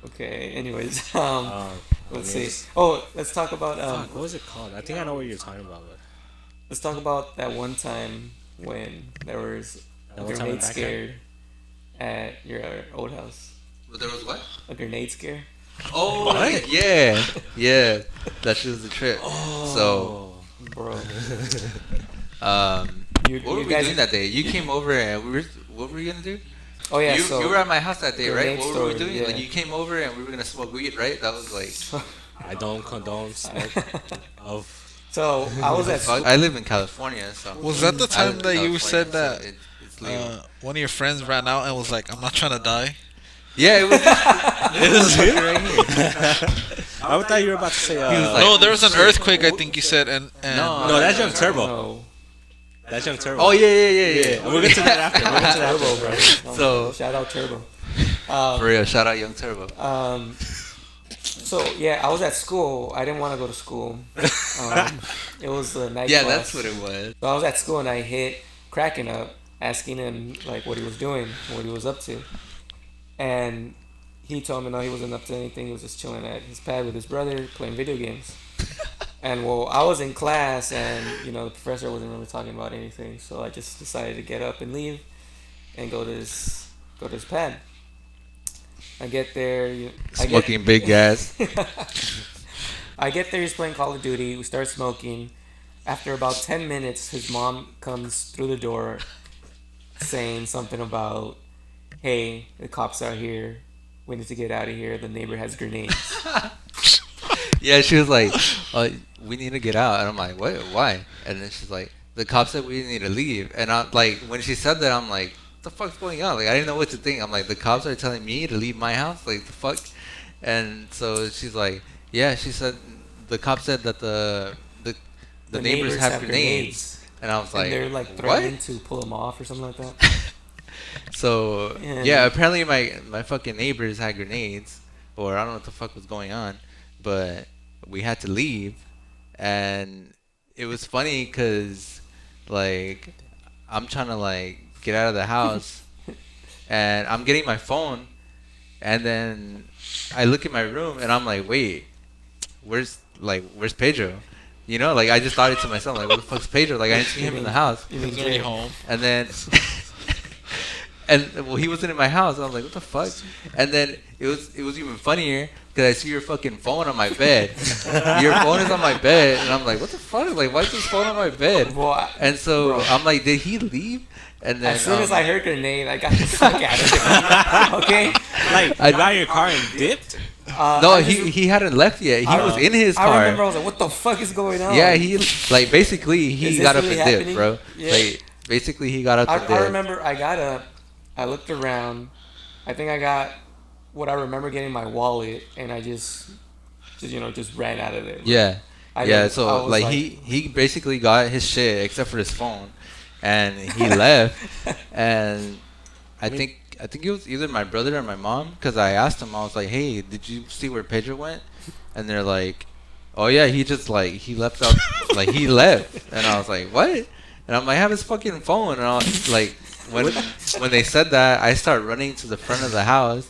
Okay. Anyways, let's see. Yes. Oh, let's talk about Fuck, what was it called? I think I know what you're talking about. But let's talk about that one time when there was a That one time in grenade Backyard? scared at your old house. But there was what? A grenade scare. Oh yeah, yeah. That shit was a trip. So Bro, what were you we guys. doing that day? You came over and what were we gonna do? Oh yeah, you, so you were at my house that day, right? grenade What were we story, doing? yeah. Like you came over and we were gonna smoke weed, right? That was like. I don't condone smoke of. So I was at Fuck, school. I live in California, so. Was that the I live time in that you California, said so that it's legal. one of your friends ran out and was like, "I'm not trying to die"? Yeah, it was. It was him right here. I thought you were about to say. He was like, No, there was an earthquake. I think you said, and No. no, that's Young Turbo. No. That's Young Turbo. Oh yeah. We'll get to that after. We'll get to that Turbo, after. bro. So- shout out Turbo. For real, shout out Young Turbo. So yeah, I was at school. I didn't want to go to school. It was a night Yeah, class. that's what it was. So I was at school and I hit Kraken up, asking him like what he was doing, what he was up to, and he told me no, he wasn't up to anything. He was just chilling at his pad with his brother, playing video games. And well, I was in class, and the professor wasn't really talking about anything, so I just decided to get up and leave and go to his pad. I get there. I get Smoking big gas. I get there. He's playing Call of Duty. We start smoking. After about 10 minutes, his mom comes through the door, saying something about, "Hey, the cops are here. We need to get out of here. The neighbor has grenades." Yeah, she was like, "We need to get out," and I'm like, "What? Why?" And then she's like, "The cop said we need to leave." And I like when she said that, I'm like, "What the fuck's going on?" Like I didn't know what to think. I'm like, "The cops are telling me to leave my house? Like the fuck?" And so she's like, "Yeah," she said, "The cop said that the neighbors have grenades." And I was And like, they're like "What?" threatening to pull them off or something like that. So And yeah, apparently my fucking neighbors had grenades, or I don't know what the fuck was going on, but we had to leave, and it was funny because like I'm trying to like get out of the house, and I'm getting my phone, and then I look in my room and I'm like, wait, where's Pedro? You know, like I just thought it to myself, like, what the fuck's Pedro? Like I didn't see him in the house, You mean He's already Jay? home. and then. And well, he wasn't in my house. I was like, "What the fuck?" And then it was even funnier because I see your fucking phone on my bed. Your phone is on my bed, and I'm like, "What the fuck? Like, why is this phone on my bed?" Well, And so bro. I'm like, "Did he leave?" And then As soon as I heard grenade, I got the fuck out of there. Okay? Like, I- you got in your car and dipped? no, I just- he hadn't left yet. He I- was in his I car. remember I was like, what the fuck is going on? Yeah, he like basically Is he this got up really and dipped, happening? bro. Yeah. Like basically he got up and I dipped. remember I got up, I looked around, I think I got what I remember getting my wallet, and I just ran out of there. Yeah. I Yeah, didn't- I so was like he basically got his shit except for his phone, and he left. And I think it was either my brother or my mom, because I asked him, I was like, "Hey, did you see where Pedro went?" And they're like, "Oh yeah, he just like he left out like he left." And I was like, "What?" And I'm like, "I have his fucking phone." And I was like, when they said that, I start running to the front of the house.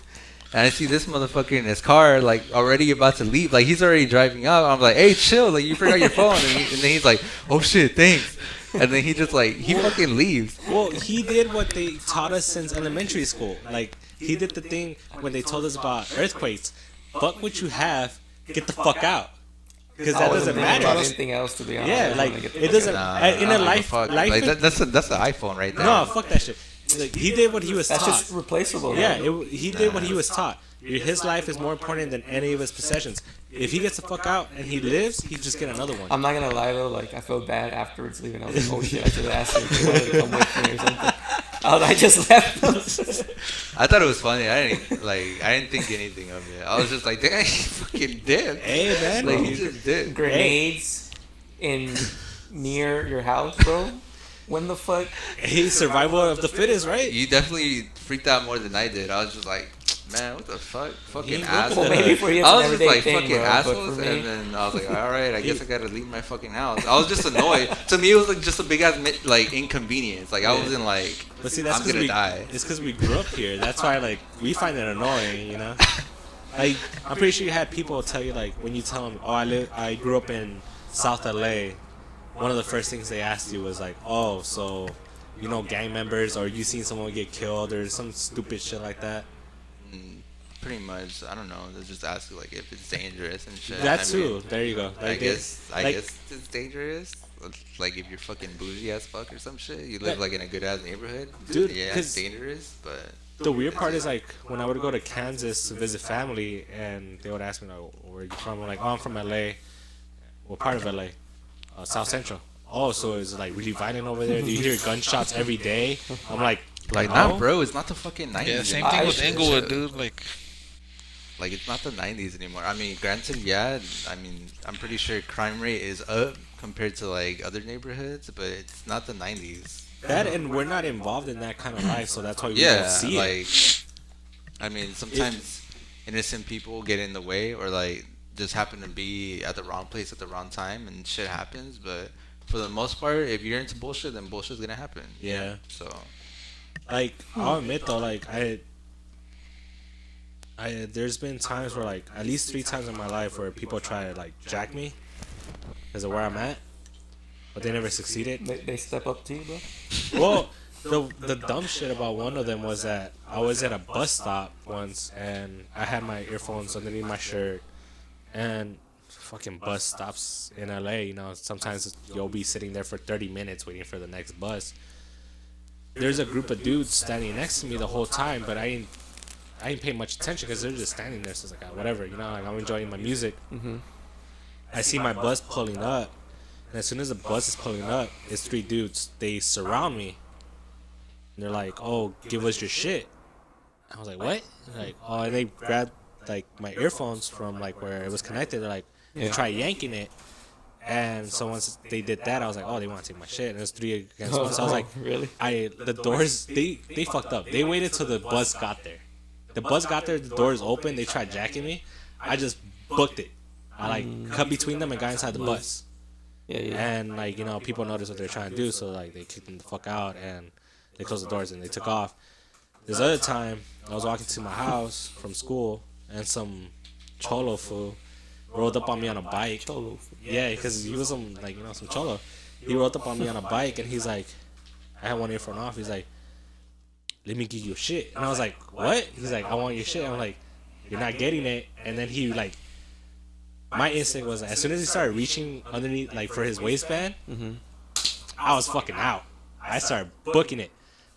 And I see this motherfucker in his car, like, already about to leave. Like, he's already driving out. I'm like, "Hey, chill. Like, you forgot your phone." And then he's like, "Oh, shit, thanks." And then he just, like, he fucking leaves. Well, he did what they taught us since elementary school. Like, he did the thing when they told us about earthquakes. Fuck what you have, get the fuck out. Because I that wasn't doesn't thinking about matter. anything else, to be honest. Yeah, I like, wanted to get the it fuck doesn't, out. in a I don't give life, fuck. life, Like, that's the iPhone right there. no, fuck that shit. Like, he did what he was That's taught. just replaceable. Yeah, though. he did what he was taught. His life is more important than any of his possessions. If he gets the fuck out and he lives, he just get another one. I'm not gonna lie though, like I felt bad afterwards leaving. I was like, oh shit, I should have asked him if he wanted to come with me or something. I just left him. I thought it was funny. I didn't think anything of it. I was just like, "Dang, he fucking did." Hey, man. Like, he just did. Grenades in near your house, bro. When the fuck? Hey, survival of the fittest, right? You definitely freaked out more than I did. I was just like, "Man, what the fuck? Fucking He- assholes." Well, maybe for you it's I an was just everyday like, thing, "Fucking bro, assholes," but for me, and then I was like, "All right, I guess I gotta leave my fucking house." I was just annoyed. To me, it was like just a big ass like inconvenience. Like I wasn't like, But see, that's "I'm because gonna we, die." it's because we grew up here. That's why, like, we find it annoying, you know? Like, I'm pretty sure you had people tell you, like, when you tell them, "Oh, I grew up in South LA," one of the first things they asked you was like, "Oh, so, you know, gang members, or you seen someone get killed, or some stupid shit like that." Pretty much, I don't know. They just ask you like if it's dangerous and shit. That I too. mean, There you go. I Like, guess like- it's dangerous. Like if you're fucking bougie as fuck or some shit, you live like in a good ass neighborhood, Dude, yeah, 'cause it's dangerous. But The weird part is, like, when I would go to Kansas to visit family, and they would ask me, like, "Where are you from?" I'm like, "Oh, I'm from LA." What part of LA? South Central. Oh, so it's like really violent over there? Do you hear gunshots every day? I'm like, like, no. nah, bro, it's not the fucking 90s. Yeah, same anymore. thing I with should- Inglewood, dude. Like, Like it's not the 90s anymore. I mean, granted, yeah. I mean, I'm pretty sure crime rate is up compared to like other neighborhoods, but it's not the 90s. That, and we're not involved in that kind of life, so that's why we Yeah, don't see it. like, I mean, sometimes innocent people get in the way or like just happen to be at the wrong place at the wrong time and shit happens. But for the most part, if you're into bullshit, then bullshit's gonna happen. Yeah. So Like, I'll admit though, like, there's been times where, like, at least 3 times in my life where people try to, like, jack me, because of where I'm at, but they never succeeded. They step up to you, bro. Well, the dumb shit about one of them was that I was at a bus stop once and I had my earphones underneath my shirt, and fucking bus stops in LA, you know, sometimes you'll be sitting there for 30 minutes waiting for the next bus. There's a group of dudes standing next to me the whole time, but I didn't pay much attention because they're just standing there. So it's like, whatever, you know, like I'm enjoying my music. I see my bus pulling up, and as soon as the bus is pulling up, it's three dudes. They surround me, and they're like, "Oh, give us your shit." I was like, "What?" They're like, "Oh," and they grabbed like my earphones from like where it was connected. They're like, they try yanking it, and so once they did that, I was like, "Oh, they want to take my shit." And it was 3 against 1. So I was like, really? The doors, they fucked up. They waited till the bus got there. The bus got there, the doors open. They tried jacking me. I just booked it. I like cut between them and got inside the bus. Yeah, yeah. And like, you know, people noticed what they're trying to do, so like they kicked them the fuck out and they closed the doors and they took off. This other time, I was walking to my house from school and some cholo fool rolled up on me on a bike. Cholo. Yeah, because he was some like, you know, some cholo. He rolled up on me on a bike and he's like, I had one earphone off. He's like, "Let me give you your shit." And I was like, "What?" He's like, "I want your shit." I'm like, "You're not getting it." And then he like, my instinct was as soon as he started reaching underneath like for his waistband, I was fucking out. I started booking it.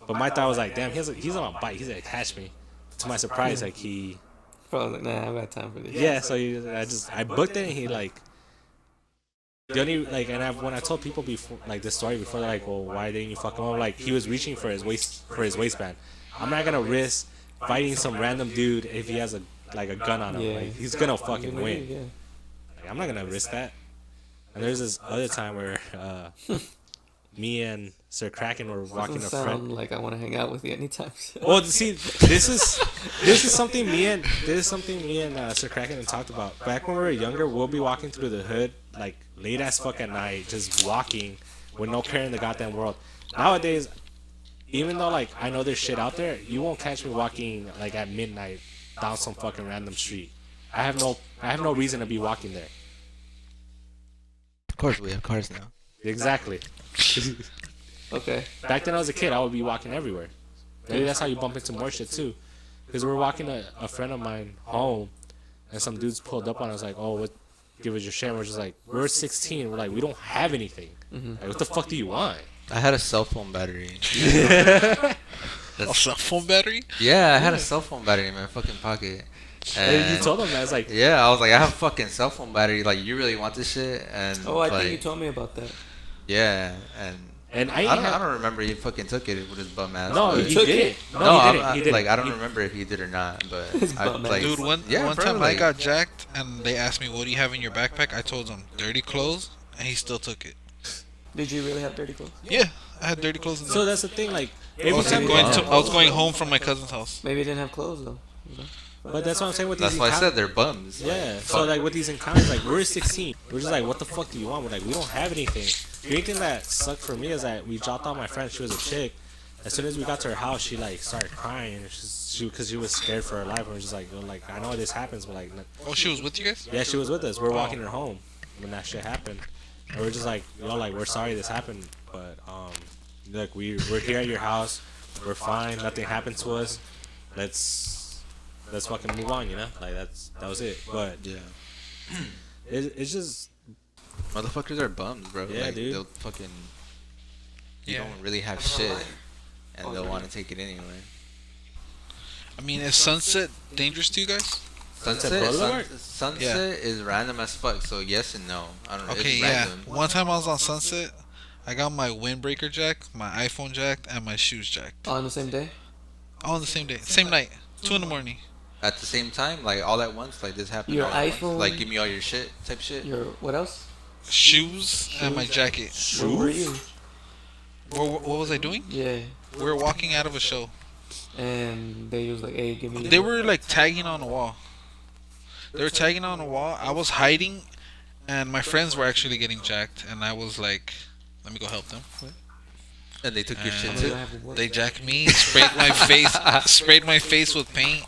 But my thought was like, damn, he's on a bike. He's gonna catch me. To my surprise, like he, Probably like, nah, I've got time for this. yeah. So I booked it, and he like, the only like, and when I told people before like this story before, they're like, well, why didn't you fuck him up? Like he was reaching for his waistband. I'm not gonna risk fighting some random dude if he has a gun on him. Yeah. Like he's gonna fucking win. Yeah. Like, I'm not gonna risk that. And there's this other time where me and Sir Kraken were walking Doesn't a friend. sound like I want to hang out with you anytime soon. Well, see, this is something me and Sir Kraken had talked about. Back when we were younger, we'll be walking through the hood like late as fuck at night, just walking with no care in the goddamn world. Nowadays, even though like I know there's shit out there, you won't catch me walking like at midnight down some fucking random street. I have no reason to be walking there. Of course, we have cars now. Exactly. Okay. Back then I was a kid, I would be walking everywhere. Maybe that's how you bump into more shit too. Because we were walking a friend of mine home, and some dudes pulled up on us like, "Oh, what? Give us your shit." And we're just like, we're 16. We're like, we don't have anything. Like, what the fuck do you want? I had a cell phone battery. A cell phone battery? Yeah, I had a cell phone battery in my fucking pocket. And you told them that. It's like, Yeah, I was like, I have a fucking cell phone battery. Like, you really want this shit? And Oh, I like, think you told me about that. Yeah, and I don't remember he fucking took it with his bum ass. no, but- he took didn't. it? No, No, he I'm didn't. not, He didn't. like I don't He- remember if he did or not, but His I, bum ass. like, Dude, one yeah, bro, time I like- got jacked and they asked me, "What do you have in your backpack?" I told them, "Dirty clothes," and he still took it. Did you really have dirty clothes? Yeah, I had dirty clothes in So there. that's the thing. Like, I every was time going home from my cousin's house. Maybe you didn't have clothes though. You know? But that's what I'm saying with That's these. why I said they're bums. Yeah. So like with these encounters, like we're 16. We're just like, what the fuck do you want? We're like, we don't have anything. The only thing that sucked for me is that we dropped off my friend. She was a chick. As soon as we got to her house, she like started crying. Because she was scared for her life. And we're just like, I know this happens, but like, Oh, she was with you guys? yeah, she was with us. We're walking her home when that shit happened. And we're just like, like we're sorry this happened, but look, we're here at your house. We're fine. Nothing happened to us. Let's fucking move on, you know? Like that was it. But Yeah. it's just Motherfuckers are bums, bro. Yeah, like, dude. They'll fucking. You Yeah. don't really have shit, and they'll want to take it anyway. I mean, is Sunset dangerous to you guys? Sunset, Boulevard? Sunset is random as fuck. So yes and no. I don't know. Okay, it's yeah. random. One time I was on Sunset, I got my windbreaker jacked, my iPhone jacked, and my shoes jacked. On the same day? All on the same day, same night, 2 in the morning. At the same time, like all at once, like this happened. Your all at once. iPhone- Like give me all your shit, type shit. Your what else? Shoes and my jacket. Where were you? What was I doing? Yeah. We were walking out of a show. And they was like, "Hey, give me." They were like tagging on a wall. They were tagging on a wall. I was hiding, and my friends were actually getting jacked. And I was like, "Let me go help them." And they took your Uh, shit I don't too. have a word. They jacked me, sprayed my face with paint.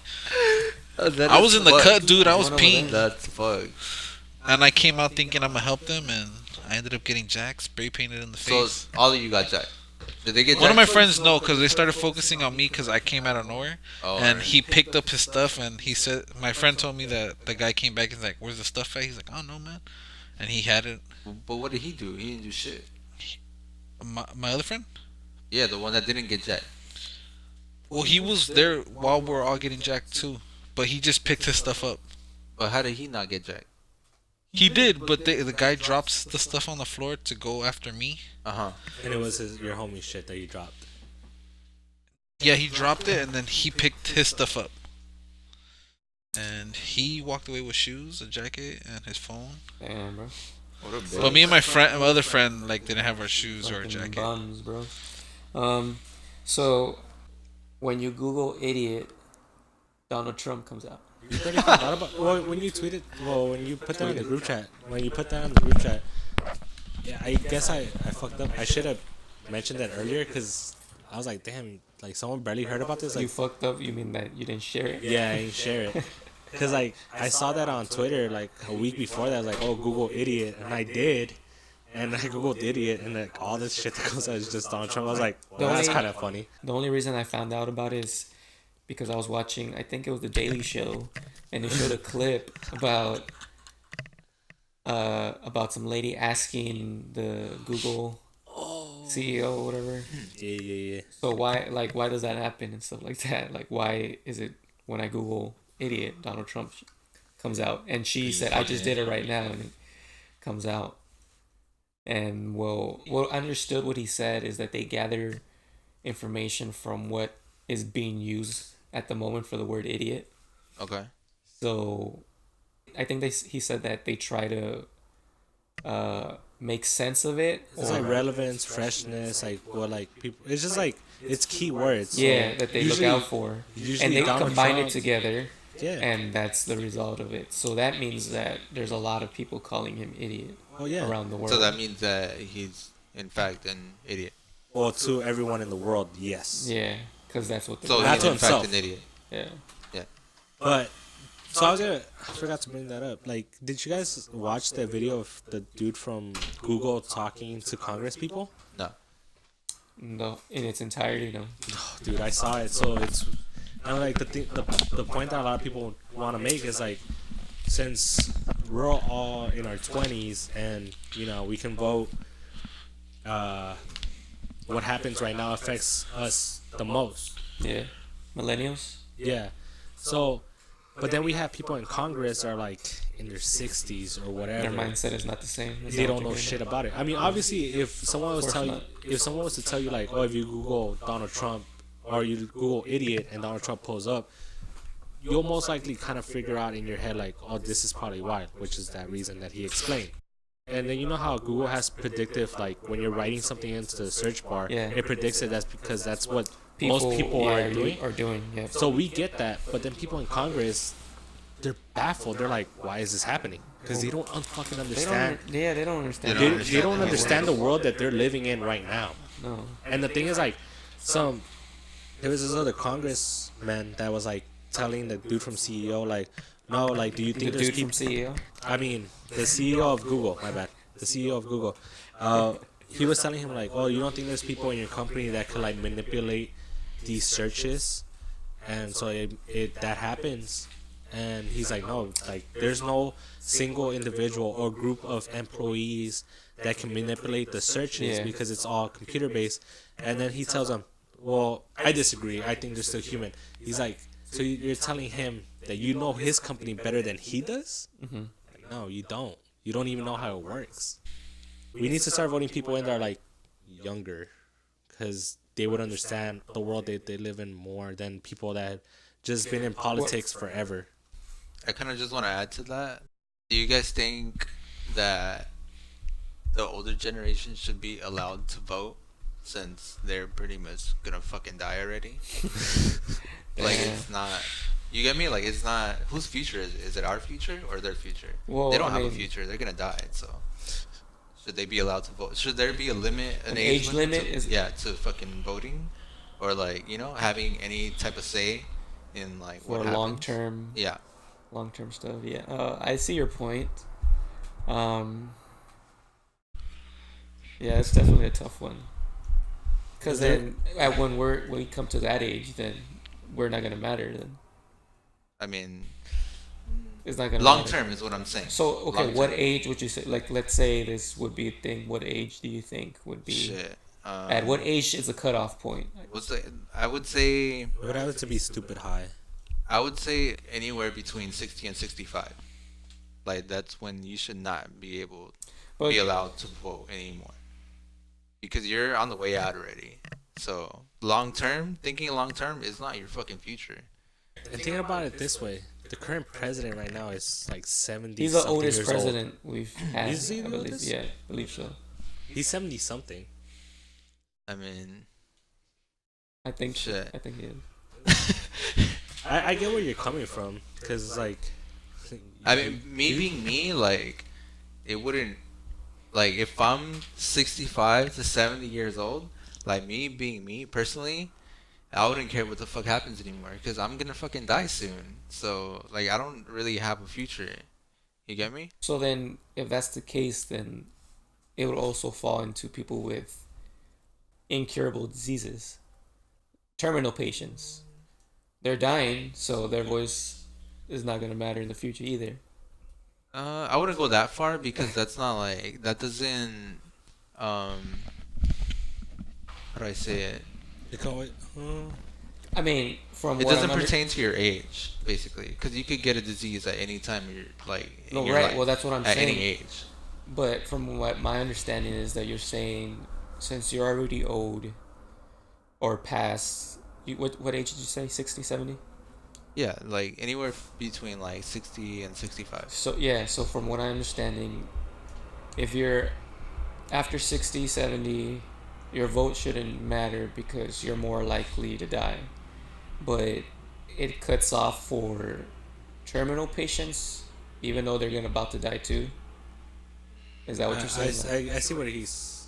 That I is was in the fucked. cut, dude. I was One over peeing. That's fucked. And I came out thinking I'm gonna help them, and I ended up getting jacked, spray painted in the So face. all of you got jacked. Did they get One of my jacked? friends no, because they started focusing on me because I came out of nowhere, Oh, and alright. he picked up his stuff, and he said my friend told me that the guy came back and he's like, "Where's the stuff at?" He's like, "Oh no, man," and he had it. But what did he do? He didn't do shit. My other friend, Yeah, the one that didn't get jacked. well, he was there while we were all getting jacked too, but he just picked his stuff up. But how did he not get jacked? He did, but the guy drops the stuff on the floor to go after me. Uh huh. And it was your homie shit that you dropped. Yeah, he dropped it and then he picked his stuff up. And he walked away with shoes, a jacket, and his phone. Damn, bro. What a But bitch. me and my other friend, like didn't have our shoes or a Fucking jacket. bums, bro. So when you Google idiot, Donald Trump comes out. You already thought about when you tweeted. Well, when you put that in the group chat. When you put that in the group chat. Yeah, I guess I fucked up. I should have mentioned that earlier because I was like, damn, like someone barely heard about this. You Like, fucked up. You mean that you didn't share it? yeah, I ain't share it. Cause like I saw that on Twitter like a week before that. I was like, oh, Google idiot, and I did. And I googled idiot, and like all this shit that comes out is just Donald Trump. I was like, well, that's kind of funny. The only reason I found out about it is because I was watching, I think it was the Daily Show, and they showed a clip about some lady asking the Google CEO or whatever. Yeah. So why does that happen and stuff like that? Like why is it when I Google idiot Donald Trump comes out? And she said I just did it right now and it comes out. And what I understood what he said is that they gather information from what is being used at the moment for the word idiot. Okay. So I think he said that they try to make sense of it. It's like relevance, freshness, like what like people. It's just like it's keywords. So Yeah, that they look out for. usually And they Donald combine Trump- it together. Yeah. And that's the result of it. So that means that there's a lot of people calling him idiot Oh yeah. around the world. So that means that he's in fact an idiot. Well, to everyone in the world, yes. Yeah, because that's what. So Not he's to in fact himself. an idiot. Yeah. But so I forgot to bring that up. Like, did you guys watch the video of the dude from Google talking to Congress people? No. No, in its entirety, no. Oh, dude, I saw it. So it's like the point that a lot of people want to make is like, since we're all in our 20s and we can vote, what happens right now affects us the most. Yeah. Millennials? Yeah. So, but then we have people in Congress that are like in their 60s or Their whatever. mindset is not the same. It's They not don't know what shit they're about it. I mean, obviously, if someone was to tell you like, oh, if you Google Donald Trump or you Google idiot and Donald Trump pulls up, you'll most likely kind of figure out in your head like, oh, this is probably why, which is that reason that he explained. And then you know how Google has predictive, like when you're writing something into the search bar, Yeah. it predicts it. That's because that's what doing. most people are doing. Yeah. So we get that, but then people in Congress, they're baffled. They're like, why is this happening? Because they don't fucking They understand. don't. Yeah, they don't understand. They don't understand the world that they're living in right now. No. And the thing is, like, there was this other congressman that was like telling the dude from CEO, like, no, like, do you The think there's dude from people? CEO. I mean, the CEO of Google. My bad. The CEO of Google. He was telling him like, oh, you don't think there's people in your company that could like manipulate these searches, and so that happens. And he's like, no, like there's no single individual or group of employees that can manipulate the searches Yeah. because it's all computer based. And then he tells him, well, I disagree. I think they're still human. He's like, so you're telling him that you know his company better than he does? Mm-hmm. Like, no, you don't. You don't even know how it works. We need to start voting people in that are like younger, because they would understand the world they live in more than people that have just been in politics forever. I kind of just want to add to that. Do you guys think that the older generation should be allowed to vote since they're pretty much gonna fucking die already? Like, Yeah. it's not. You get me? Like, it's not. Whose future is it? Is it our future or their future? Well, They don't I have a mean- future. They're gonna die. So, should they be allowed to vote? Should there be a limit, An age limit to, is- to fucking voting, or like having any type of say in like For what long happens? term. Yeah. Long term stuff. Yeah. I see your point. Um, yeah, it's definitely a tough one. Because Is there? then, when we come to that age, then we're not gonna matter. Then I mean, it's not gonna long matter. term is what I'm saying. So okay, Long what term. age would you say? Like, let's say this would be a thing. What age do you think would be? Shit. At what age is a cutoff point? What's the? I would say. It would have to be stupid high. I would say anywhere between 60 and 65. Like that's when you should not be able But be allowed to vote anymore because you're on the way out already. So thinking long term is not your fucking future. And think about it this way: the current president right now is like 70. he's the something oldest years president we've had. Is he I the believe. oldest? Yeah, I believe so. Old. He's 70 something. I mean, I think. shit. I think he is. I get where you're coming from, because like. I mean, me being me, like, it wouldn't, like, if I'm 65 to 70 years old, like, me being me personally, I wouldn't care what the fuck happens anymore, because I'm gonna fucking die soon. So, like, I don't really have a future. You get me? So then, if that's the case, then it would also fall into people with incurable diseases, terminal patients. They're dying, so their voice is not gonna matter in the future either. I wouldn't go that far because that's not like that doesn't how do I say it? You call it. I mean, from It what doesn't I'm pertain to your age, basically, because you could get a disease at any time in your like in no, your right. life, Well, that's what I'm at saying. any age. But from what my understanding is that you're saying, since you're already old or past, what age did you say? 60, 70? Yeah, like anywhere between like 60 and 65. So yeah, so from what I'm understanding, if you're after 60, 70, your vote shouldn't matter because you're more likely to die. But it cuts off for terminal patients, even though they're gonna about to die too. Is that what you're saying? I see what he's.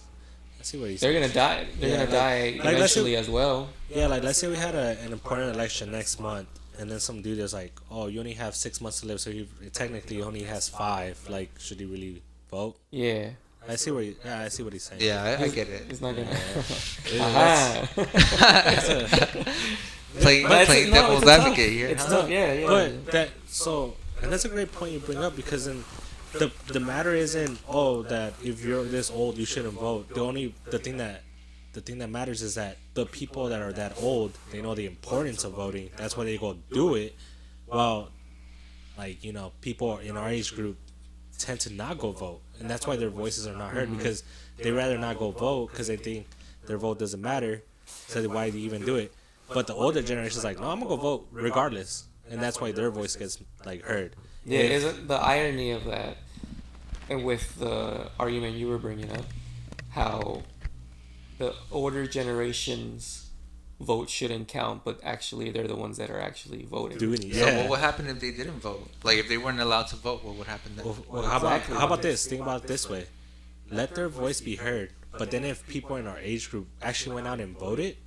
I see what he's. They're gonna die. They're Yeah, gonna die like, let's say- eventually as well. Yeah, like let's say we had an important election next month, and then some dude is like, "Oh, you only have 6 months to live, so he technically only has 5. Like, should he really vote?" Yeah, I see what. I see what he's saying. Yeah, I get it. it's not gonna. Yeah, Aha. Playing But playing no, devil's it's tough. advocate here. It's huh? tough. Yeah, yeah. But that so, and that's a great point you bring up, because then the matter isn't, oh, that if you're this old you shouldn't vote. The thing that matters is that the people that are that old, they know the importance of voting. That's why they go do it. Well, like, people in our age group tend to not go vote, and that's why their voices are not heard, because they rather not go vote because they think their vote doesn't matter. So why do you even do it? But the older generation is like, no, I'm gonna go vote regardless, and that's why their voice gets like heard. Yeah, isn't the irony of that, and with the argument you were bringing up, how the older generations vote shouldn't count, but actually they're the ones that are actually voting. Doing it, So yeah. what would happen if they didn't vote? Like if they weren't allowed to vote, what would happen then? Well, how about this? Think about it this way: let their voice be heard. But then, if people in our age group actually went out and voted,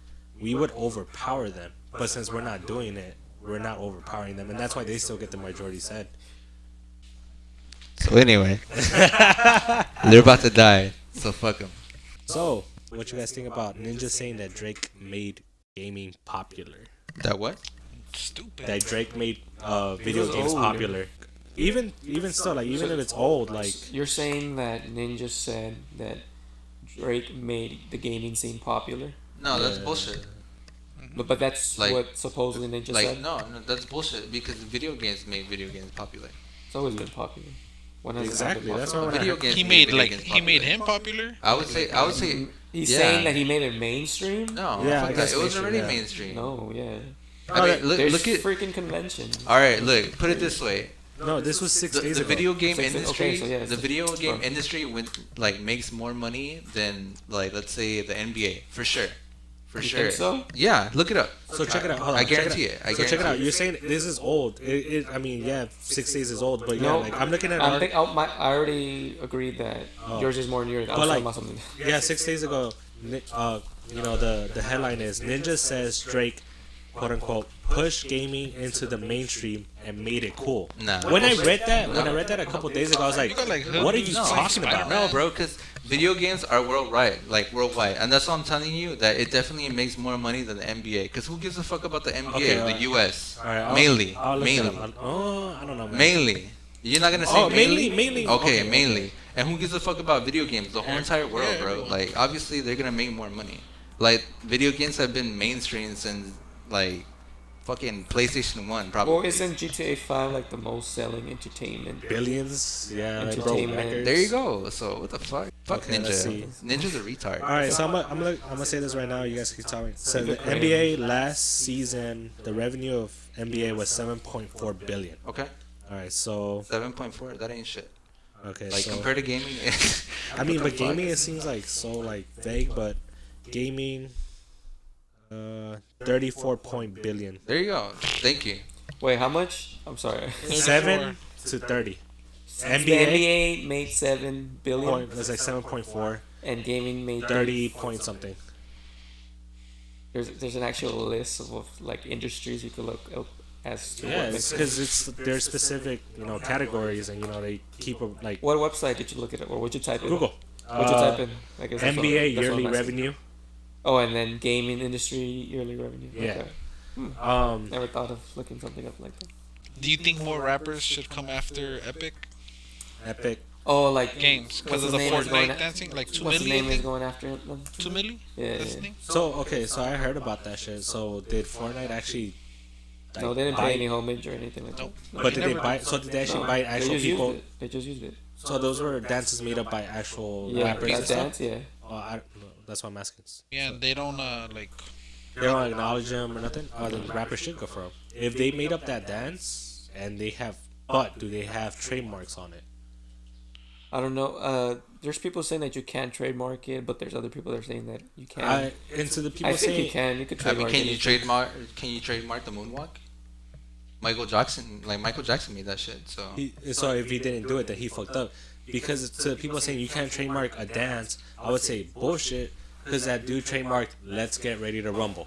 we would overpower them. But since we're not doing it, we're not overpowering them, and that's why they still get the majority said. So anyway, they're about to die. So fuck them. So, what you guys think about Ninja saying that Drake made gaming popular? That what? Stupid. That Drake made video was games old. popular. Even still, like, even if it's old, like, You're saying that Ninja said that Drake made the gaming scene popular, No, that's Yeah. bullshit. but that's Like- what supposedly Ninja Like said. no, that's bullshit because video games made video games popular. It's always been popular. When has it not Exactly, been that's popular? why when I Video heard- games He made made video like games he made popular. him popular. I would say He's yeah. saying that he made it mainstream. No, Yeah, fuck I that. guess It was mainstream, already yeah. mainstream. No, yeah. I mean, There's look at. freaking conventions. All right, look. Put it this way: no, this was 6 days the ago. video game 6 days- industry, okay, so yeah, the it's video it's game fun. industry makes more money than like let's say the NBA for sure, for You sure. think so? Yeah, look it up. So check it out. Hold on, I check guarantee it. I So check it out. guarantee You're saying this is old. I mean, yeah, 6 days is old, but yeah, No, like, I'm looking at I already agreed that yours is more than yours. I was But, talking like, about something. yeah, 6 days ago, the headline is Ninja says Drake quote unquote push gaming into the mainstream and made it cool. Nah. When I read that a couple days ago, I was like, You got, like, what are you hoodies, talking about? Spider-Man. No, bro, because video games are worldwide, and that's why I'm telling you that it definitely makes more money than the NBA. Because who gives a fuck about the NBA? Okay, the U.S. All right, mainly, I'll look it mainly, up. I don't know, man. mainly. You're not gonna say Oh, mainly. Okay, Okay, mainly. And who gives a fuck about video games? The whole entire world, bro. Like, obviously, they're gonna make more money. Like, video games have been mainstream since like fucking PlayStation 1, probably. Well, isn't GTA 5 like the most selling entertainment? Billions, yeah, like broke Entertainment. records. There you go. So what the fuck? Fuck Okay, let's see. Ninja. Ninja's a retard. All right, so I'm gonna say this right now. You guys keep talking. So the NBA last season, the revenue of NBA was 7.4 billion. Okay. All right, so 7.4. That ain't shit. okay, Like so compared to gaming. I mean, what the but gaming fuck? it seems like so like vague, but gaming, 34 point billion, There you go. Thank you. Wait, how much? I'm sorry. 7 to 30. The NBA NBA made 7 billion, point, that's like 7.4, and gaming made 30 point something. There's an actual list of like industries you could look up as to Yeah, what it's makes because it's their specific categories, and they keep a, like What website did you look it up, or would you type in? Google. What'd you type in? I guess that's NBA that's yearly I'm asking. revenue. Oh, and then gaming industry yearly revenue. Yeah. Okay. Never thought of looking something up like that. Do you think more rappers should come after Epic Epic. Oh, like Games because what's of his the name is going Fortnite dancing? Like 2 What's the million? name is going after it then? 2 million? Yeah, That's the yeah. name? So okay, so I heard about that shit. So did Fortnite actually? No, they didn't buy- pay any homage or anything like that. Nope. No. But did they never buy? did. So did they actually buy They actual just used people? it. They just used it. So those were dances made up by actual Yeah, rappers and that stuff. dance, yeah. Oh, I don't know. That's what I'm asking. Yeah, and they don't like. They don't acknowledge them or nothing. Oh, then rappers should go for them. If they made up that dance and they have, but do they have trademarks on it? I don't know. There's people saying that you can't trademark it, but there's other people that are saying that you can. And to the people I think saying, you can. You could I mean, trademark can you anything. trademark the moonwalk? Michael Jackson made that shit. So so if he didn't do it, then he fucked up. Because to the people saying you can't trademark a dance, I would say bullshit. Because that dude trademarked "Let's Get Ready to Rumble."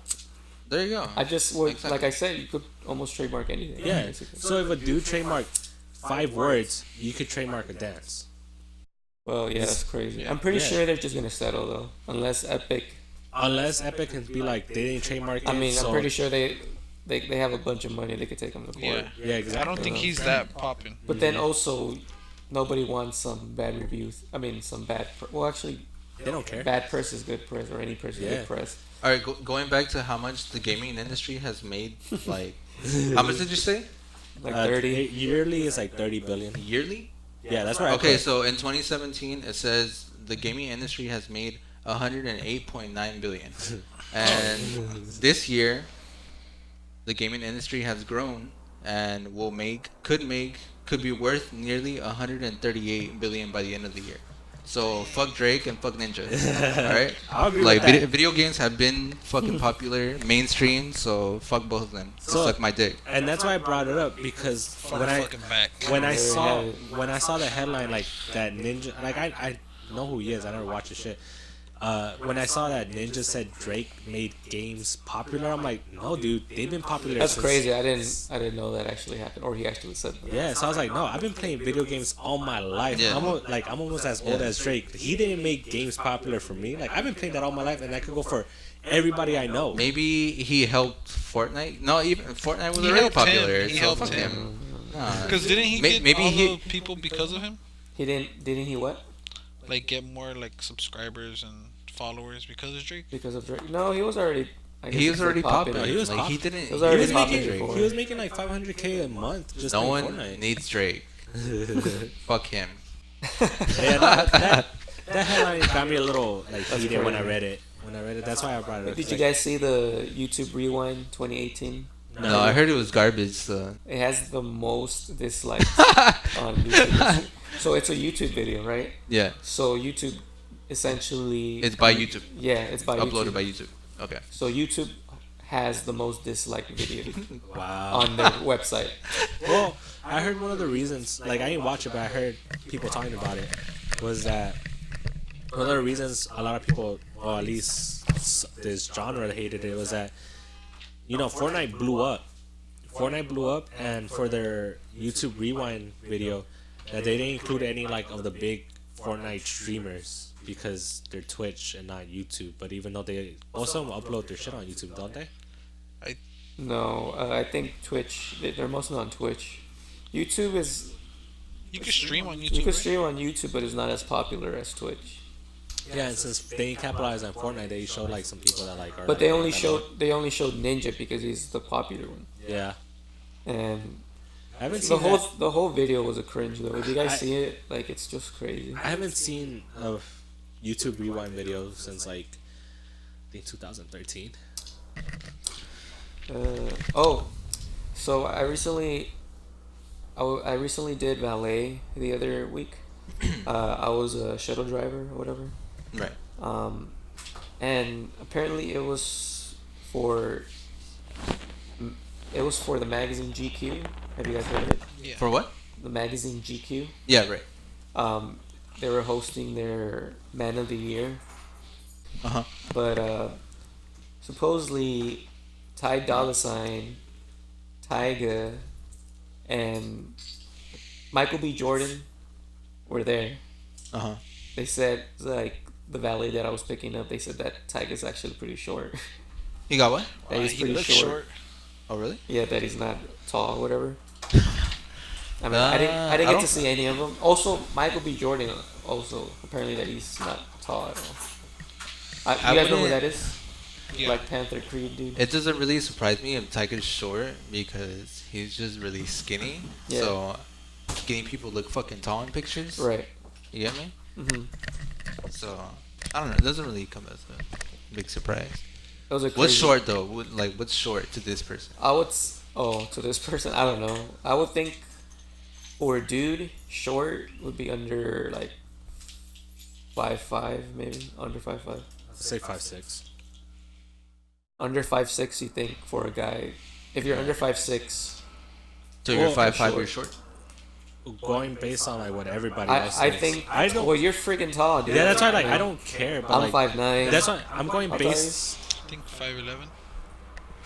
there you go. I just would, Exactly. like I said, you could almost trademark anything. Yeah. basically. So if a dude trademarked 5 words, you could trademark a dance. Well, yeah, that's crazy. I'm pretty Yeah. sure they're just gonna settle though, unless Epic. Unless Epic can be like they didn't trademark it. I mean, so I'm pretty sure they have a bunch of money. They could take them to court. Yeah. Yeah, I exactly. don't think he's that popping. But then also, nobody wants some bad reviews. I mean, some bad. Well, actually, They don't care. bad press is good press, or any press is Yeah. good press. All right, going back to how much the gaming industry has made, like, how much did you say Like 30. Yearly is like 30 billion. yearly? Yeah, that's right. Okay, so in 2017, it says the gaming industry has made 108.9 billion, and this year, the gaming industry has grown and could be worth nearly 138 billion by the end of the year. So fuck Drake and fuck Ninja. All right, I'll agree like with that. video games have been fucking popular, mainstream. So fuck both of them. So- Suck my dick. And that's why I brought it up because From when the I fucking back. when I There you saw have it. when I saw the headline like that Ninja, like I know who he is. I never watched his shit. When I saw that Ninja said Drake made games popular, I'm like, no, dude, they've been popular. That's since- crazy. I didn't know that actually happened, or he actually said that. Yeah, so I was like, no, I've been playing video games all my life. Yeah. I'm almost as old as Drake. He didn't make games popular for me. Like I've been playing that all my life, and that could go for everybody I know. Maybe he helped Fortnite. No, even Fortnite was He already helped him. popular. He so helped fuck him. him. Nah. Because didn't he May- get maybe all he- the people because of him? Didn't he what? Like get more like subscribers and followers because of Drake? Because of Drake? No, he was already. I guess He you was could say already popping. popular. He was like, pop- he didn't. He was he already didn't popping need Drake. before. He was making like 500K a month just No playing one Fortnite. needs Drake. Fuck him. Yeah, no, that headline got me a little like heated when I read it. That's why I brought it up. Did you guys see the YouTube Rewind 2018? No, I heard it was garbage. So. It has the most dislikes on YouTube. So it's a YouTube video, right? Yeah, So YouTube essentially. it's by YouTube. Yeah, it's by Uploaded YouTube. by YouTube. Okay. So YouTube has the most disliked video Wow. on their website. Well, I heard one of the reasons, like I didn't watch it, but I heard people talking about it, was that one of the reasons a lot of people, or at least this genre hated it, was that Fortnite blew up. Fortnite blew up, and for their YouTube Rewind video, that they didn't include any like of the big Fortnite streamers because they're Twitch and not YouTube. But even though they most of them upload their shit on YouTube, don't they? No, I think Twitch. They're mostly on Twitch. YouTube is You can stream on you YouTube. can Right? stream on YouTube, but it's not as popular as Twitch. Yeah, and since they capitalized on Fortnite, they showed like some people that like are. But they only that showed Ninja because he's the popular one. Yeah, And I haven't the seen whole that. the whole video was a cringe though. If you guys I- see it, like it's just crazy. I haven't seen a YouTube Rewind video since like I think 2013. Oh, so I recently did valet the other week. I was a shuttle driver or whatever. Right. And apparently for it was for the magazine GQ. Have you guys heard of it? Yeah. For what? The magazine GQ. Yeah. Right. They were hosting their Man of the Year, Uh huh. but supposedly Ty Dolla Sign, Tyga, and Michael B. Jordan were there. Uh huh. They said like the valet that I was picking up. They said that Tyga's actually pretty short. You got what? That he's He pretty looks short. Oh really? Yeah, that he's not tall or whatever. I mean, I didn't I get don't- to see any of them. Also, Michael B. Jordan also apparently that he's not tall at all. I You guys know who wouldn't- that is? Yeah. Black Panther Creed dude. It doesn't really surprise me if Tiger's short because he's just really skinny. Yeah. So skinny people look fucking tall in pictures. Right. You get me? Mm-hmm. So I don't know. It doesn't really come as a big surprise. Those are crazy. What's short though? What's short to this person? To this person, I don't know. I would think for a dude, short would be under like 5'5", maybe under 5'5". Say 5'6". Under 5'6", you think for a guy? If you're under 5'6", So you're Well, 5'5", short. you're short. Going based on like what everybody I else thinks. think. I don't. Well, you're freaking tall, dude. Yeah, that's why. Like, I don't care. But I'm like, 5'9". that's why I'm going How based. I think 5'11".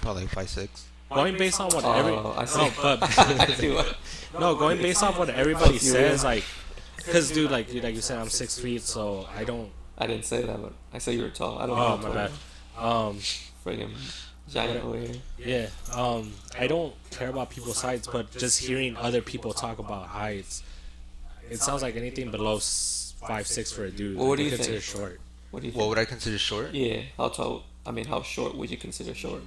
Probably 5'6". Going based on what I see. no, but I see what. no, going based off what everybody Fuck you, says, man. like, cause dude, like you said, I'm 6 feet, so I don't. I didn't say that, but I said you were tall. I don't Oh know. my bad. Friggin' giant over here. Yeah. I don't care about people's heights, but just hearing other people talk about heights, it sounds like anything below 5'6" for a dude. Well, what do they you consider think? short. What do you What think? would I consider short? Yeah. How tall? I mean, how short would you consider short?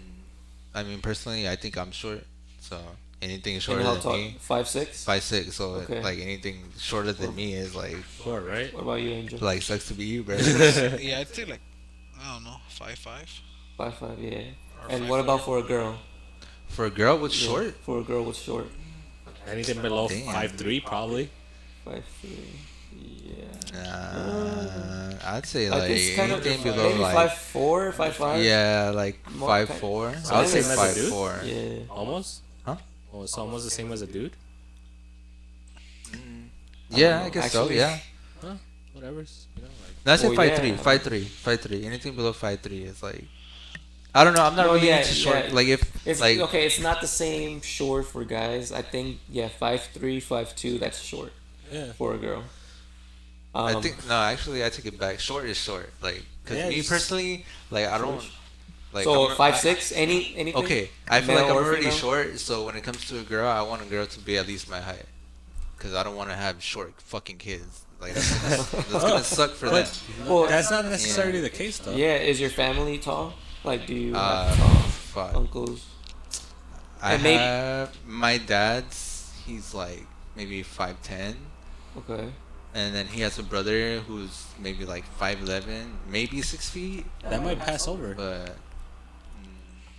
I mean, personally, I think I'm short. So anything And shorter how than tall? me, 5'6". 5'6". So Okay. like anything shorter than me is like Short, right? What about you, Angel? sucks to be you, bro. Yeah, I'd say like, I don't know, 5'5". 5'5", yeah. Or And what 5'4". about for a girl? For a girl, what's Yeah, short? For a girl, what's short? Anything below Damn. 5'3", probably. 5'3". Yeah. I'd say I like think it's kind of anything below maybe like 5'4", 5'5". yeah, like More 5'4". So I would say same as a dude? 5'4". Yeah. Almost. Huh? Oh, it's almost the same as a dude. Yeah, know. I guess so. Actually- Yeah. Whatever's, you know, like. No, I say Well, 5'3", yeah. 5'3", 5'3". Anything below 5'3" is like, I don't know. I'm not No, really yeah, into short. yeah. Like if It's like okay. It's not the same short for guys. I think 5'3", 5'2". That's short Yeah. for a girl. I think no, actually I take it back. Short is short. Like, cause Yeah, me just- personally, like I don't like. so I'm- 5'6". Anything. Okay, I feel Male like I'm or already female? short. So when it comes to a girl, I want a girl to be at least my height. Cause I don't want to have short fucking kids. Like that's gonna suck for them. But Well, that's not necessarily the case, though. Yeah. Is your family tall? Like, do you Uh, have tall fuck. uncles? I and maybe- have my dad's. He's like maybe 5'10", Okay. and then he has a brother who's maybe like 5'11", maybe 6 feet. That might pass over. But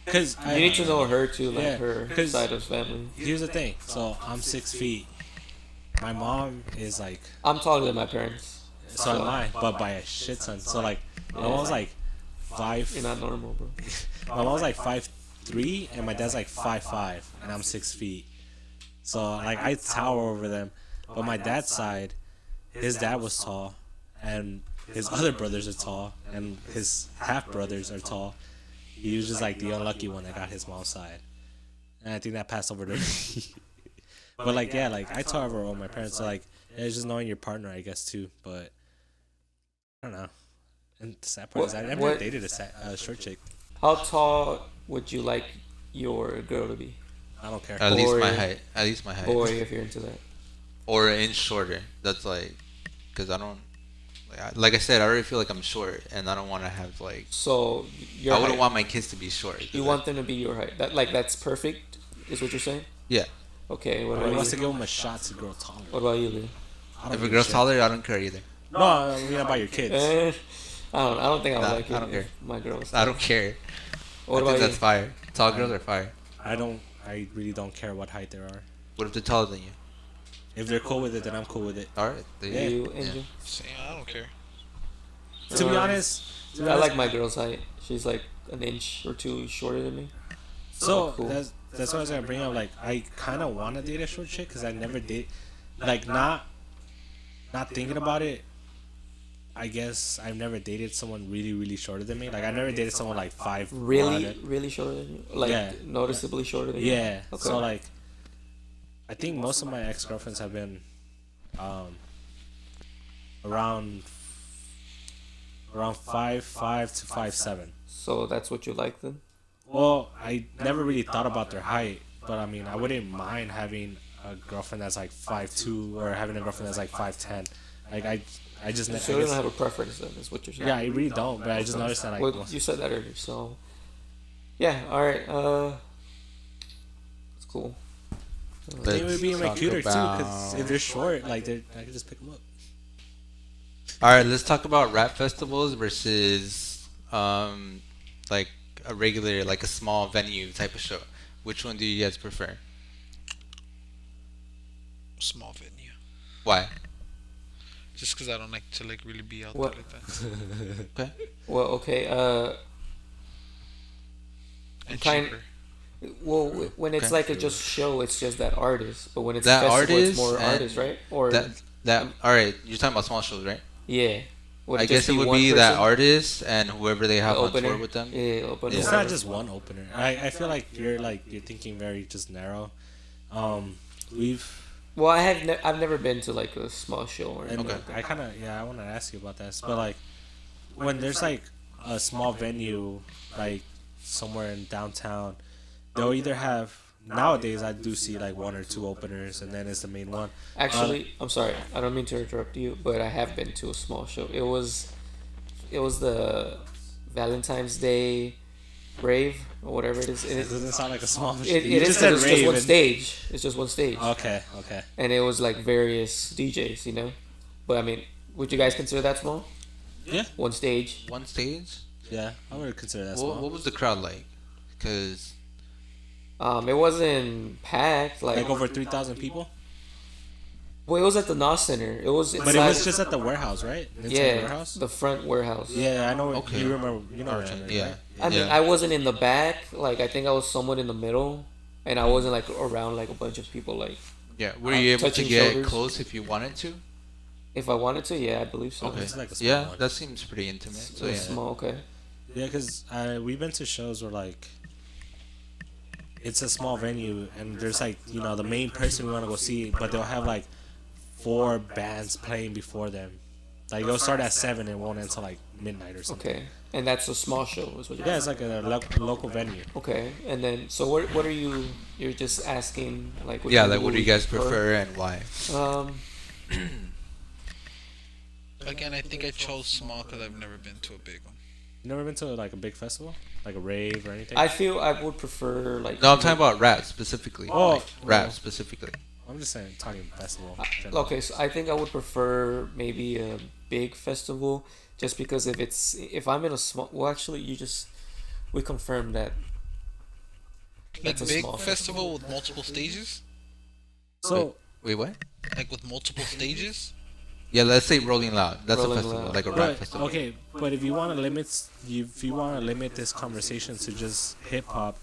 Because You need to know her too, like Yeah, her 'cause- side of family. Here's the thing. So I'm 6 feet. My mom is like, I'm taller than my parents. so am I, but by a shit ton. So like, my mom's like You're not normal, bro. my mom's like 5'3", and my dad's like 5'5", and I'm 6 feet. So like I tower over them. But my dad's side, his dad was tall, and his other brothers are tall, and his half brothers are tall. he was just like the unlucky one that got his mom's side, and I think that passed over to me. But like, yeah, like I told everyone, my parents, like, it's just knowing your partner, I guess too. But I don't know. And the sad part is I never dated a short chick. How tall would you like your girl to be? I don't care. At least Boy. my height. At least my height. Boy, if you're into that. Or an inch shorter. That's like, because I don't. Like I said, I already feel like I'm short, and I don't want to have like. So your I wouldn't height, want my kids to be short. 'cause you want them to be your height. That's perfect, is what you're saying? Yeah. Okay, what He about wants to you? give him a shot to grow taller. What about you, Lou? I don't If a give girl's shit. taller, I don't care either. No, I mean about your kids. I don't think I would Nah, like it I don't if care. my girl was I don't care. What I about think you? that's fire. Tall girls are fire. I really don't care what height they are. What if they're taller than you? If they're cool with it, then I'm cool with it. All right. There Yeah. you You, go. Angel? Same, I don't care. To be Um, honest, I like my girl's height. She's like an inch or two shorter than me. So cool. that's what I was gonna bring up. Like, I kind of want to date a short chick because I never did. Like, not thinking about it. I guess I've never dated someone really shorter than me. Like, I never dated someone like 5'1". Really shorter than you? Like Yeah. noticeably shorter than you? Yeah. Okay. So like, I think most of my ex girlfriends have been, around 5'5" to 5'7". So that's what you like then? Well, I never really thought about their height, but I mean, I wouldn't mind having a girlfriend that's like 5'2" or having a girlfriend that's like 5'10". Like I just So you don't have a preference then, is what you're saying? yeah, I really don't. But I just noticed that like Well, you said that earlier, so yeah. All right. It's cool. they would be my talk cuter too, because about- if they're short, like I could just pick them up. All right, let's talk about rap festivals versus like a regular, like a small venue type of show. Which one do you guys prefer? Small venue. Why? Just because I don't like to like really be out What? there like that. Okay. Well, okay. And Kind- cheaper. Well, when it's Okay. like a just show, it's just that artist. But when it's That festival, it's artist more and artists, right? Or That all right. You're talking about small shows, right? yeah. Would I just guess it would one be that person? artist and whoever they have The on opener? tour with them. Yeah, opener. It's Yeah. not just one opener. I feel like you're thinking very just narrow. Well, I've never been to like a small show or anything. Okay. like that. I kind of I want to ask you about that. But like when there's like a small venue like somewhere in downtown, they'll either have nowadays I do see like one or two openers and then it's the main one. Actually, I'm sorry. I don't mean to interrupt you, but I have been to a small show. It was the Valentine's Day rave or whatever it is. It doesn't sound like a small. It You is just 'cause said it's just rave one and- stage. It's just one stage. Okay. And it was like various DJs, you know. But I mean, would you guys consider that small? Yeah. One stage. One stage. Yeah, I would consider that What, small. what was the crowd like? Cause It wasn't packed. Like over 3,000 people. Well, it was at the NOS Center. It was inside. But it was just at the warehouse, right? Inside the yeah, warehouse. the front warehouse. Yeah, I know. Okay. You remember? You know what I mean, yeah. right? I mean, Yeah. I wasn't in the back. Like, I think I was somewhat in the middle, and I wasn't like around like a bunch of people. Like, Yeah. Were you able to touching get shoulders. close if you wanted to? if I wanted to, yeah, I believe so. Okay. It's like a small Yeah, one. that seems pretty intimate. So It yeah. was small. Okay. Yeah, because we've been to shows where like it's a small venue and there's like the main person we want to go see, but they'll have like 4 bands playing before them. Like they'll start at 7 and won't until like midnight or something. Okay. And that's a small show, is what you're Yeah, it's like a local venue. Okay. And then, so what are you? You're just asking like. Yeah, one like what do you we guys prefer and why? Again, I think I chose small because I've never been to a big one. You never been to like a big festival, like a rave or anything? I feel I would prefer like. No, I'm talking about rap specifically. Oh, Like, rap well. specifically. I'm just saying, talking festival. in general. Okay, so I think I would prefer maybe a big festival, just because if I'm in a small. Well, actually, we confirmed that. Like That's a big small festival with multiple stages? So Wait, what? Like with multiple stages? Yeah, let's say Rolling Loud. That's Rolling a festival, Loud. like a rap But, festival. okay, but if you want to limit this conversation to just hip hop,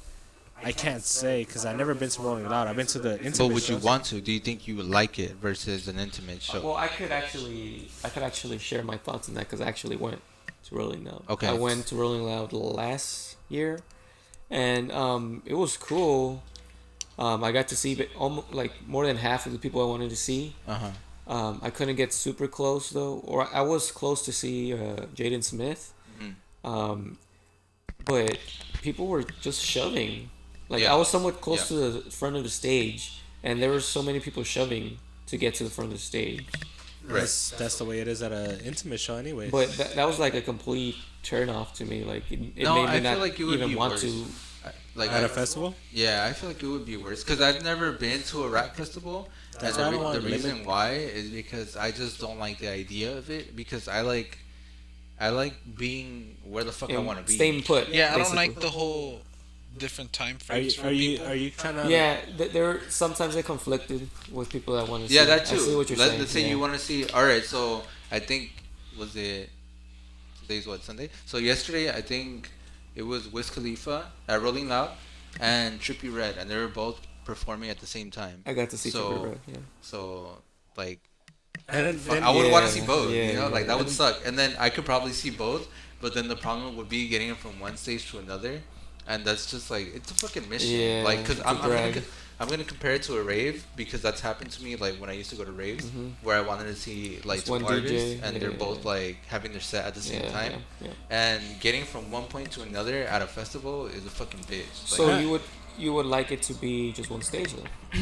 I can't say because I've never been to Rolling Loud. I've been to the intimate But would you shows. want to? Do you think you would like it versus an intimate show? Well, I could actually share my thoughts on that because I actually went. to Rolling Loud. Okay. I went to Rolling Loud last year, and it was cool. I got to see almost like more than half of the people I wanted to see. I couldn't get super close though, or I was close to see Jaden Smith. But people were just shoving. Like Yeah. I was somewhat close Yeah. to the front of the stage, and there were so many people shoving to get to the front of the stage. That's the way it is at an intimate show, anyway. But that was like a complete turn off to me. Like it No, made me I feel not like it would even be want worse. to. Like at a festival. Yeah, I feel like it would be worse because I've never been to a rap festival. That's and why I the, don't wanna the reason limit- why is because I just don't like the idea of it because I like being where the fuck I want to be. Staying put. Yeah, I don't basically. like the whole different time Are you frames for are you people. are you trying to? Yeah, there sometimes I conflicted with people that want to. Yeah, see. that too. I see what you're saying. Let's say yeah. you want to see. All right, so I think was it today's what, Sunday? So yesterday I think it was Wiz Khalifa at Rolling Loud and Trippie Redd, and they were both performing at the same time. I got to see So- Trippie Redd, yeah. So like And then I would want to Yeah, see both. yeah, You know, like yeah. that would suck. And then I could probably see both, but then the problem would be getting it from one stage to another, and that's just like it's a fucking mission. Yeah, like because it's a I'm gonna drag. I'm gonna compare it to a rave because that's happened to me like when I used to go to raves where I wanted to see like Just two one artists DJ, and yeah, they're yeah, both yeah. like having their set at the same Yeah, time, yeah. and getting from one point to another at a festival is a fucking bitch. Like, So you would like it to be just one stage though?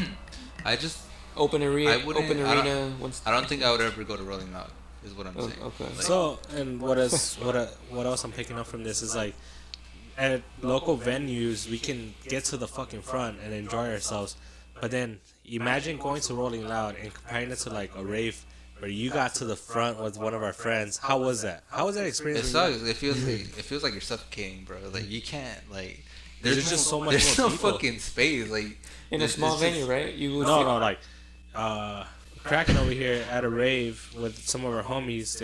I just Open arena, I wouldn't- open I don't- arena. One I don't think I would ever go to Rolling Loud. Is what I'm Oh, saying. okay. Like, So, and what else I'm picking up from this is like, at local venues we can get to the fucking front and enjoy ourselves, but then imagine going to Rolling Loud and comparing it to like a rave where you got to the front with one of our friends. How was that? How was that it experience? when you sucks. It feels like you're suffocating, bro. Like you can't like. There's just so much There's more no people. fucking space. Like in a it's small just- venue, right? You would No, feel- no, like, Kraken over here at a rave with some of our homies.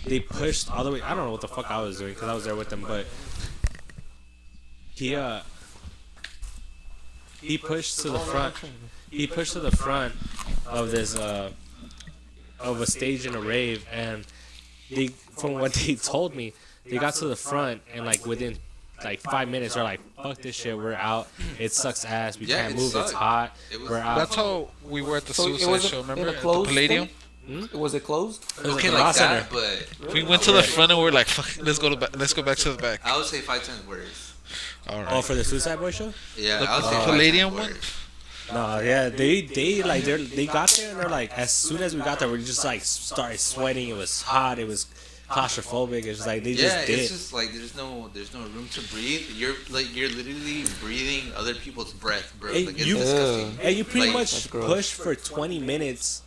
They pushed all the way. I don't know what the fuck I was doing because I was there with them, but he pushed to the front. He pushed to the front of this of a stage in a rave, and they, from what they told me, they got to the front and like within like 5 minutes they're like, fuck this shit, we're out. It sucks ass. We Yeah, can't it move. It's sucked. hot. It was- We're out. That's how we were at the So it Suicide was Show. in Remember a at the closed Palladium? thing? Was it closed? It was Okay, at the like Raw that, Center. but We went to the front and we were like, "Fuck, let's go back to the back." I would say 5 times worse. All right. Oh, for the Suicide Boy show? Yeah, I would say 5 Palladium times one? worse. No, yeah, they got there and they're like, as soon as we got there, we just like started sweating. It was hot. It was claustrophobic. It's like they Yeah, just did. it's just like there's no room to breathe. You're literally breathing other people's breath, bro. Hey, Like it's you- disgusting. And you pretty Like, much That's gross. pushed for 20 minutes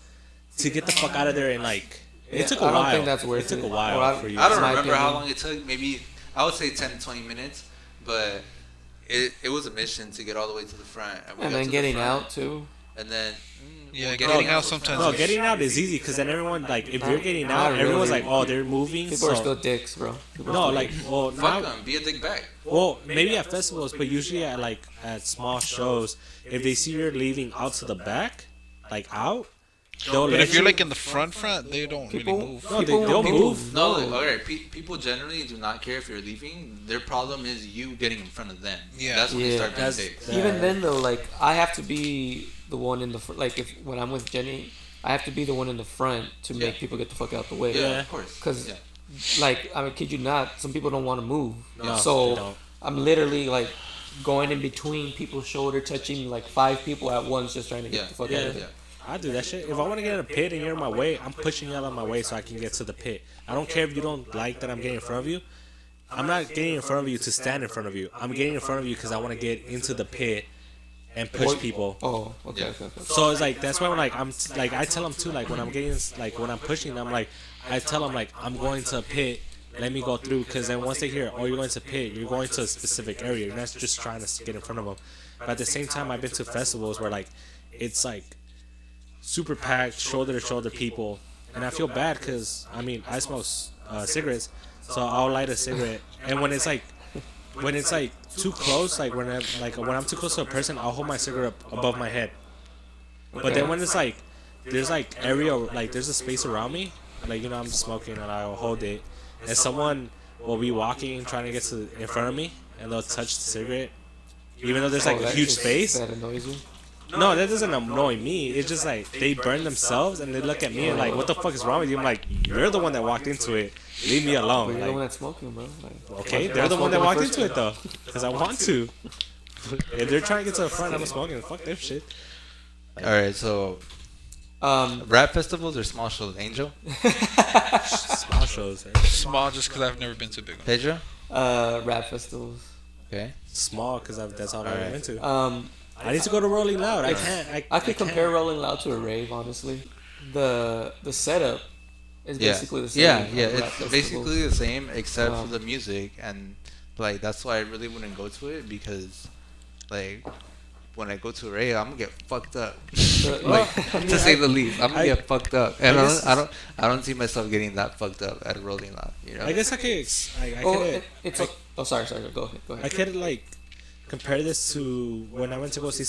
to get the fuck out of there, and like it Yeah, took a I while. don't think that's worth it took it. a while Well, for you. I don't my remember how opinion. long it took. Maybe I would say 10 to 20 minutes, but it was a mission to get all the way to the front. We And got then to the getting front, out too. and then Yeah, well, getting out sometimes. No, is- getting out is easy because then everyone like if you're getting Not out, everyone's really. like, oh, they're moving. People So are still dicks, bro. People are no, still like dicks. well, fuck now, them, be a dick back. well, maybe at festivals, but usually at small shows, if they see you're leaving out to the back, like out, they'll But let if you're you- like in the front, they don't People, really move. No, they people, don't people- move. No, like, alright, people generally do not care if you're leaving. Their problem is you getting in front of them. Yeah. That's when they Yeah. start being That's- dicks. that- Even then though, like I have to be the one in the like if when I'm with Jenny, I have to be the one in the front to make Yeah. people get the fuck out the way. Yeah, Yeah. of course. 'Cause- yeah. Like I kid you not, some people don't want to move. No, they so don't. I'm literally like going in between people's shoulder, touching like 5 people at once, just trying to get Yeah. the fuck Yeah. out of there. Yeah. I do that shit. If I want to get in a pit and you're in my way, I'm pushing you out of my way so I can get to the pit. I don't care if you don't like that I'm getting in front of you. I'm not getting in front of you to stand in front of you. I'm getting in front of you because I want to get into the pit and push What- people. Oh, okay, Yeah. okay, okay. So it's like that's why when like I'm like I tell them too, like when I'm getting like when I'm pushing them, like I tell them like I'm going to a pit. Let me go through, because then once they hear, oh, you're going to pit, you're going to a specific area. You're not just trying to get in front of them. But at the same time, I've been to festivals where like it's like super packed, shoulder to shoulder people, and I feel bad because I mean I smoke cigarettes, so I'll light a cigarette, and when it's like too close, like when I'm too close to a person, I'll hold my cigarette up above my head. But then when it's like there's like area, like there's a space around me, like I'm smoking and I'll hold it, and someone will be walking trying to get to in front of me, and they'll touch the cigarette, even though there's like a that huge just- space. That annoys you. No, that doesn't annoy me. It's just like they burn themselves and they look at me and like, what the fuck is wrong with you? I'm like, you're the one that walked into it. Leave me But alone. you're the one Like, that's smoking, bro. Like, okay, why they're the one that smoking walked first into it place? though, because I want to. If they're trying to get to the front, I'm smoking. Fuck their shit. All right, so rap festivals or small shows, Angel, Small shows. Small, just because I've never been to a big one. Pedro. Rap festivals. Okay. Small, because that's all I Alright. went to. Um, I need to go to Rolling Loud. I can't. I could compare Rolling Loud to a rave, honestly. The setup is Yeah. basically the same. Yeah, as yeah. rap It's festivals. basically the same except Um, for the music, and like that's why I really wouldn't go to it because, like, when I go to a rave, I'm gonna get fucked up. Like, To say the least, I'm gonna I- get fucked up, and I I guess I don't see myself getting that fucked up at a Rolling Loud. You know. I guess I could. I oh, could. it's like. Oh, sorry. Go ahead. I could like compare this to when I went to go see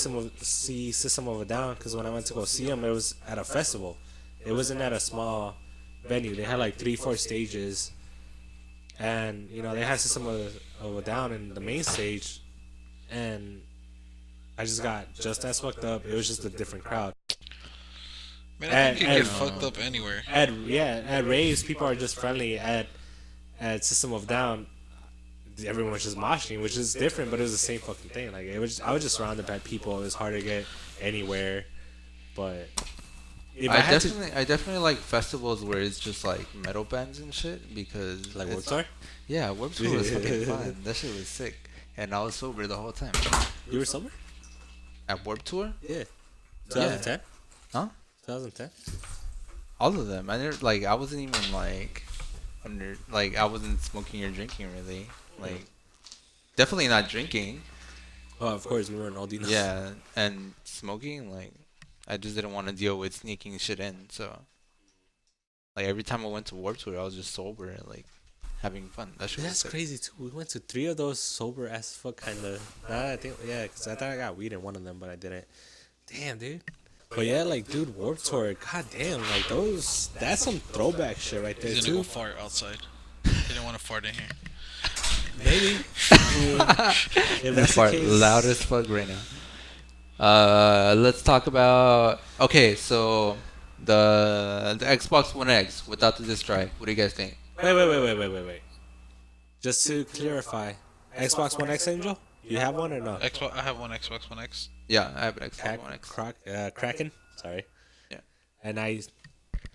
System of a Down, because when I went to go see them, it was at a festival. It wasn't at a small venue. They had like 3-4 stages, and you know they had System of a Down in the main stage, and I just got just as fucked up. It was just a different crowd. Man, I think you And- get fucked up anywhere. At raves, people are just friendly. At System of a Down, everyone was just moshing, which is different, but it was the same fucking thing. Like I was just surrounded by people. It was hard to get anywhere, but if I, had to, I definitely like festivals where it's just like metal bands and shit because like it's- Warped Tour, Yeah, Warped Tour was fucking fun. That shit was sick, and I was sober the whole time. you were sober? At Warped Tour, Yeah, 2010. Huh? 2010. all of them. I never like I wasn't even like under like I wasn't smoking or drinking really. Like definitely not drinking. Oh, of course we weren't old enough. Yeah, and smoking like I just didn't want to deal with sneaking shit in. So like every time I went to Warped Tour, I was just sober and like having fun. That shit was That's sick. crazy too. We went to 3 of those sober as fuck kind of. I think because I thought I got weed in one of them, but I didn't. Damn, dude. But yeah, like, dude, Warped Tour. God damn, like that's some throwback shit right there He's gonna go too. fart outside. He didn't want to fart in here. Maybe. If That that's the part case, loud as fuck right now. Let's talk about okay. So the Xbox One X without the disc drive. What do you guys think? Wait. Just to clarify, Xbox One X, Angel, you have one or no? Xbox. I have one Xbox One X. Yeah, I have an Xbox One X. Kraken. Sorry. Yeah. And I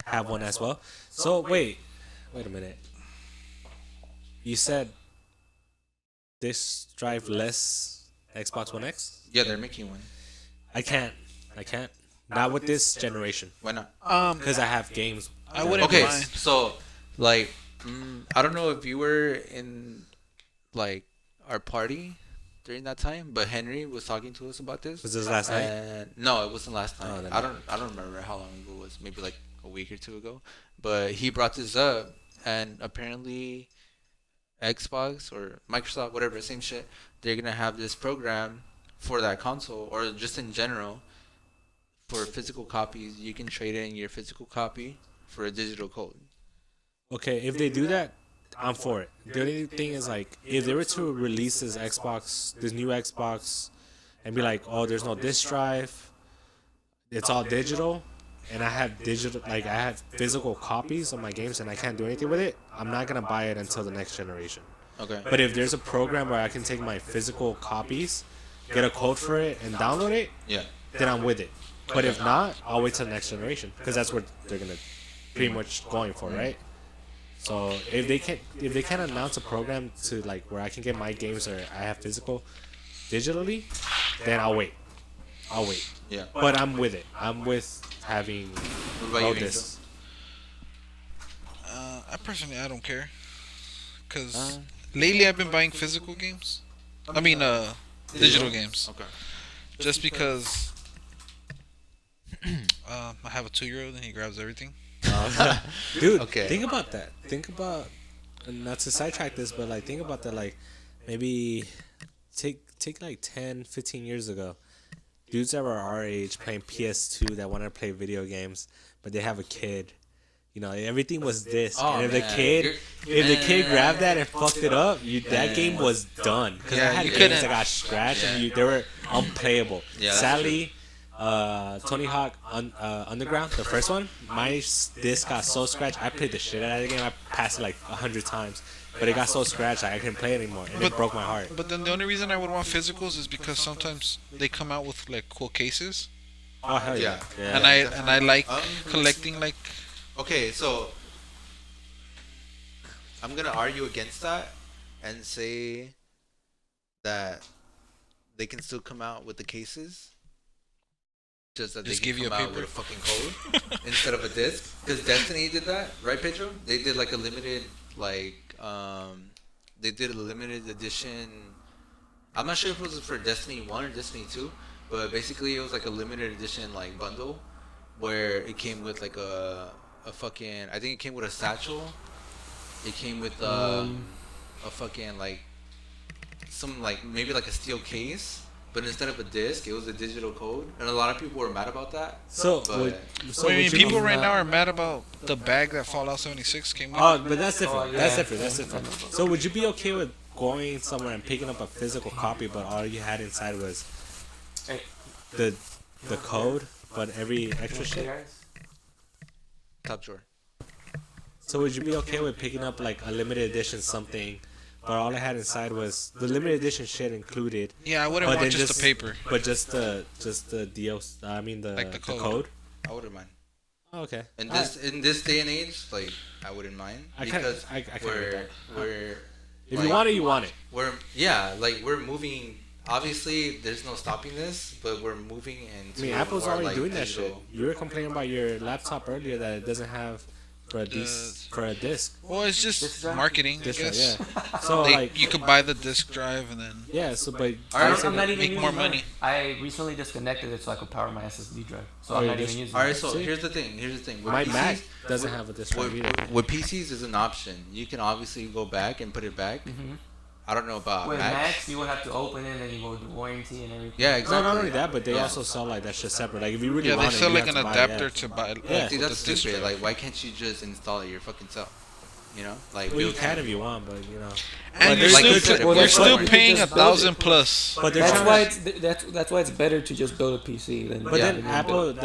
have one as well. So wait a minute. You said this drive less Xbox One X? Yeah, they're making one. I can't. Not with this generation. Why not? Because I have games. I wouldn't Okay, mind. so like, I don't know if you were in like our party during that time, but Henry was talking to us about this. Was this last night? And no, it wasn't last night. Oh, then I don't remember how long ago it was. Maybe like a week or two ago. But he brought this up, and apparently, Xbox or Microsoft, whatever, same shit. They're gonna have this program for that console, or just in general, for physical copies. You can trade in your physical copy for a digital code. Okay, if they do that, I'm for it. The only thing is like, if they were to release this new Xbox, and be like, oh, there's no disc drive, it's all digital, and I have physical copies of my games, and I can't do anything with it, I'm not gonna buy it until the next generation. Okay. But if there's a program where I can take my physical copies, get a code for it, and download it, Yeah. then I'm with it. But if not, I'll wait till the next generation, because that's what they're gonna pretty much going for, right? So if they can't announce a program to like where I can get my games or I have physical digitally, then I'll wait. Yeah. But I'm with it. I'm with having What about you, Angel? this. I personally, I don't care. Cause lately I've been buying physical games. I mean, digital games. Okay. Just because I have a 2-year-old and he grabs everything. Dude, Okay. think about that. Think about, and not to sidetrack this, but like think about that. Like maybe take like 10, 15 years ago, dudes that were our age playing PS2 that wanted to play video games, but they have a kid, everything was disc. Oh, And if the man. kid grabbed that and fucked it up, that game was done. Because Yeah, I had you games couldn't- that got scratched and they were unplayable. Yeah, that's Sadly, Tony Hawk Underground, the first one, my disc got so scratched. I played the shit out of the game. I passed it like 100 times. But it got so scratched I couldn't play it anymore. And it broke my heart. But then the only reason I would want physicals is because sometimes they come out with like cool cases, Oh, hell yeah. Yeah. and I like Um, collecting like. Okay, so I'm gonna argue against that and say that they can still come out with the cases, just that Just they give can you come a out with paper? a fucking code instead of a disc. Because Destiny did that, right, Pedro? They did like a limited, they did a limited edition. I'm not sure if it was for Destiny 1 or Destiny 2, but basically it was like a limited edition like bundle where it came with like a fucking, I think it came with a satchel. It came with a fucking like some like maybe like a steel case, but instead of a disc, it was a digital code, and a lot of people were mad about that. So, But- I mean, would you- people right now are mad about the bag that Fallout 76 came with. Oh, but that's different. Oh, yeah. That's different. That's different. So would you be okay with going somewhere and picking up a physical copy, but all you had inside was Hey. the code, but every extra Okay, shit? guys. Top drawer. So would you be okay with picking up like a limited edition something, but all I had inside was the limited edition shit included, Yeah, I wouldn't but want then just the paper. but just the DOS, I mean the Like the the code. code. I wouldn't mind. Oh, okay. In this day and age, like I wouldn't mind I kinda- because I kinda get we're that. we're If like, you want it, you want it. we're moving. Obviously, there's no stopping this, but we're moving into. I mean, Apple's more, already like, doing that shit. digital. You were complaining about your laptop earlier that it doesn't have for a disc. Well, it's Disc just drive? marketing, I Disc drive, guess. yeah. So They, like, you could buy the disc drive and then. yeah. So but I'm not even make using more mine. money. I recently disconnected it so I could power my SSD drive. So Oh, I'm you not just- even using All it. right, so See? here's the thing. With my PCs, Mac doesn't have a disc drive with, either. with PCs is an option. You can obviously go back and put it back. I don't know about With Macs. Macs, you would have to open it and you go to warranty and everything. Yeah, No, exactly. not only that, but they Yeah. also sell like that shit separate. Like if you really Yeah, they want sell it, you like an have to buy it, adapter yeah. to buy. Like, Yeah. See, with that's the disc stupid. drive. Like, why can't you just install it your fucking self? You know, like Well, you built can in. if you want, but you know. And you're like you still, said, well, you're that's still why you paying just build 1,000 plus. But they're That's trying why to, it's that's why it's better to just build a PC than. But then than Apple, build.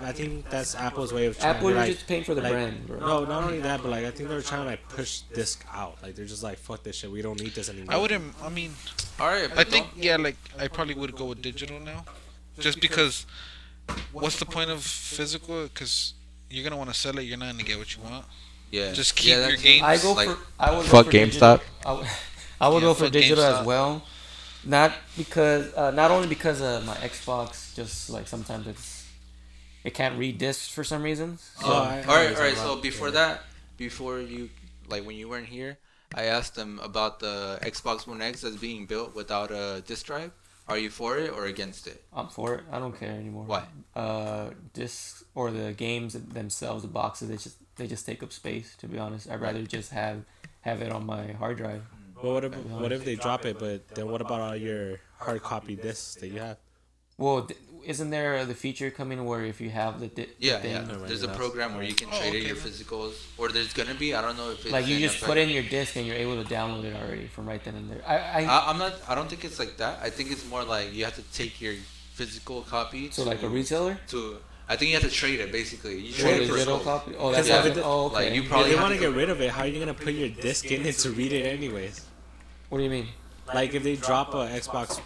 I think that's Apple's way of trying Apple, to you're like, just paying for the like, brand, bro. No, not only that, but like I think they're trying to like push disc out. Like they're just like fuck this shit. We don't need this anymore. I wouldn't. I mean, All right, I think like I probably would go with digital now, just because. What's the point of physical? Because you're gonna want to sell it. You're not gonna get what you want. yeah, Just keep yeah, your that's- games. I go like, for. I would fuck go for digital. GameStop. I would Yeah, go for fuck digital GameStop. as well. Not because, not only because my Xbox just like sometimes it can't read discs for some reason. Oh, I all right. understand So that. before that, before you like when you weren't here, I asked them about the Xbox One X that's being built without a disk drive. Are you for it or against it? I'm for it. I don't care anymore. Why? Discs or the games themselves, the boxes, they just take up space. To be honest, I'd rather just have it on my hard drive. But what if they drop it? But then what about all your hard copy discs that you have? Well, isn't there the feature coming where if you have the Yeah, thing, yeah. Never There's a mind, program where you can trade in your physicals, or there's gonna be. I don't know if it's like you in just effect. put in your disc and you're able to download it already from right then and there. I'm not. I don't think it's like that. I think it's more like you have to take your physical copy. So to, like a retailer? To I think you have to trade it basically. You Or trade a it for digital scope. copy? Oh, that's Because how if it- oh, okay. like, you If probably they have want to to get rid of it, how are you gonna put your disc in it to read it anyways? What do you mean? Like if they drop a Xbox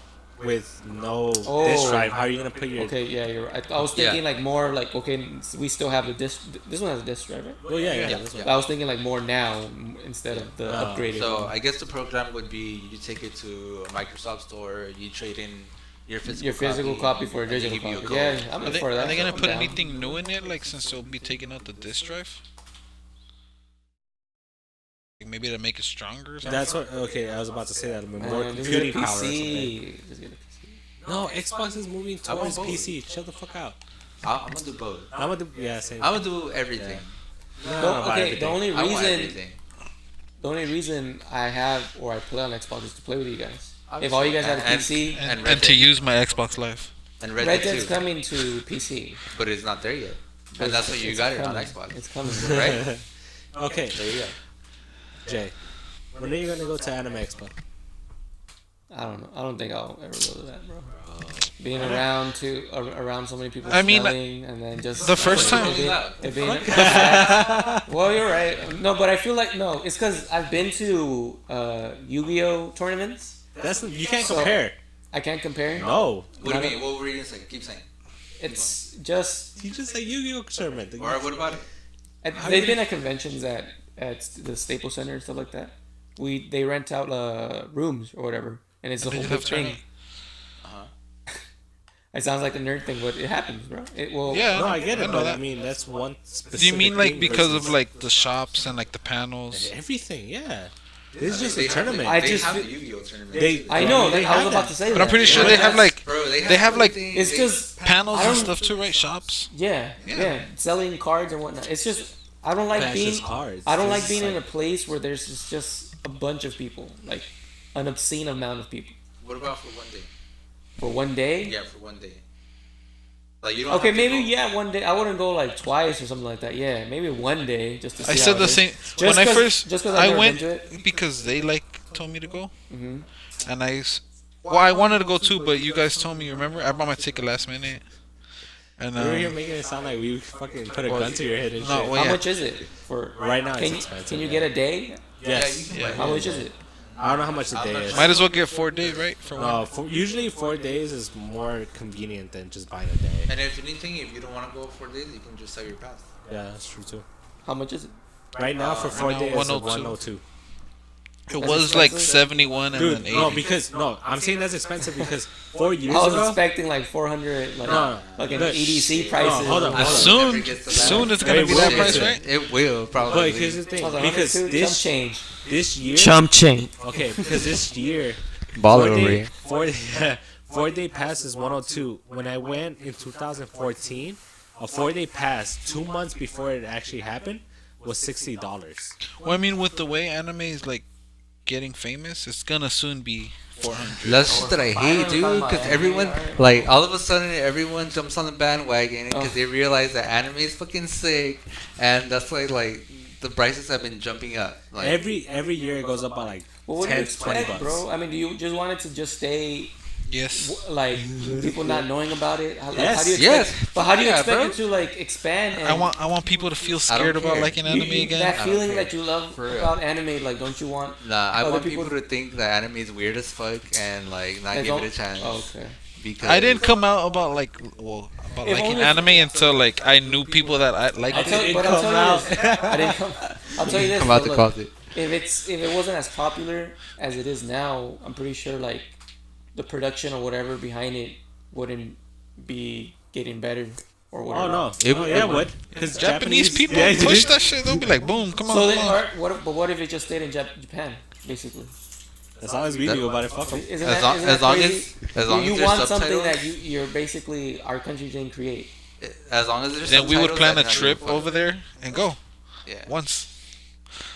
with no Oh. disc drive, how are you gonna put your? Okay, yeah, you're right. I was thinking like more like okay, we still have the disc. This one has a disc drive, right? Well, yeah. Yeah, That's what- yeah. I was thinking like more now instead of the upgraded. So one. I guess the program would be you take it to a Microsoft store, you trade in your physical copy for a and they digital give you a copy. code. Yeah, I'm Are in they, for that. are they gonna I'm put down. anything new in it? Like since they'll be taking out the disc drive, like maybe to make it stronger. Or something? That's what. Okay, I was about to say that. More Man, just get a computing power or something. PC. Just get a PC. No, Xbox is moving I want towards both. PC. Shut the fuck out. I'm gonna do both. I'm gonna do. Yeah, same. I'm gonna do everything. No, Don't- buy okay, everything. the only I want reason everything. I have or I play on Xbox is to play with you guys. If all you guys had a And- PC, and and Red to Dead. use my Xbox Live. And Red Red Dead's Dead 2, coming to PC. but it's not there yet. And that's what you It's got it on coming. Xbox, It's coming. right? Okay, There you go. Jay. When are you gonna go to Anime Expo? I don't know. I don't think I'll ever go to that, bro. Being around so many people I mean, smelling and then just the first time- it being well, you're right. No, but I feel like no. It's because I've been to Yu-Gi-Oh tournaments. That's you can't So- compare. I can't compare. No, What do you mean? What were you gonna say? Keep saying. It's just he just said Yu-Gi-Oh tournament. Or what about it? they've been at conventions at the Staples Center and stuff like that. They rent out rooms or whatever, and it's a They whole just big have thing. tournament. It sounds like a nerd thing, but it happens, bro. It will. Yeah, No, I get it, know but that. I mean that's one specific. Do you mean like thing because versus of like the shops and like the panels? everything? Yeah, this is just They a have tournament. I they just have feel- the Yu-Gi-Oh tournament. I know. They I was have about that. to say But that. I'm pretty sure Yeah, they have like Bro, they have like everything. It's just panels I and don't- stuff too, right? Shops. yeah, selling cards and whatnot. It's just I don't like That's being. just cards. I don't This like is being in a place where there's just a bunch of people, like an obscene amount of people What about for one day? for one day. Yeah, for one day. Like you don't. Okay, have to maybe go. yeah, one day. I wouldn't go like twice or something like that. Yeah, maybe one day just to see. I how said it the is. same Just when I 'cause- first. just 'cause I've I never went been to it. because they like told me to go, Mhm. and well, I wanted to go too, but you guys told me. Remember, I bought my ticket last minute, and We were here making it sound like we fucking put a Well, gun to your head and no, shit. well, How yeah. much is it for Right now, Can it's you, expensive. can you get a day? Yes. Yeah, How much is it? I don't know how much the day is. might as well get 4 days, right? For one. Usually 4 days is more convenient than just buying a day. And if anything, if you don't want to go 4 days, you can just sell your pass. Yeah, that's true too. How much is it? Right now for 4 now days, it's 102. 102. It That's was like expensive. 71 and Dude, then 80. I'm saying that's expensive because 4 years I was ago. expecting like 400, like No, like an look, EDC shit. prices. hold on, hold on. soon, Never gets to that. soon it's gonna It be will that get price, to right? It will probably. But here's the thing, I was like, because 102, this chump change. this year, Chump change. okay, because this year, Baller 4 over day, here. 4 day pass is 102. When I went in 2014, a 4 day pass 2 months before it actually happened was $60. Well, I mean, with the way anime is like getting famous, it's gonna soon be 400. That's just that I hate, dude. Because everyone, like, all of a sudden, everyone jumps on the bandwagon because they realize that anime is fucking sick, and that's why, like, the prices have been jumping up. Like, Every year it goes up by like Well, what do you 10, 20 expect, bucks. bro? I mean, do you just want it to just stay Yes. like people not knowing about it? How, Yes. how do you Yes. expect? But how do you Yeah, expect bro. it to like expand? And I want people to feel I don't scared about care. liking anime again. that I feeling don't care. that you love For real. about anime. Like, don't you want? nah, I other want people- people to think that anime is weird as fuck and, like, not They give don't- it a chance. Oh, okay. Because I didn't come out about about If liking only- anime until like I knew people that I I'll liked tell, it. but I'll tell you this. I didn't come. I'll tell you this. come out though, the look, closet. if it wasn't as popular as it is now, I'm pretty sure like the production or whatever behind it wouldn't be getting better or whatever. Oh no! It- Yeah, it- what? Because Japanese people yeah, push that shit. They'll be like, boom, come on. So then, come on. but what if it just stayed in Japan, basically? As long as we knew about it, fuck 'em. Isn't As that, long isn't as that long crazy? as long you as there's want something subtitles, that you're basically our country didn't create. as long as there's Then we would subtitles, plan a then I don't trip give fuck. over there and go Yeah. once.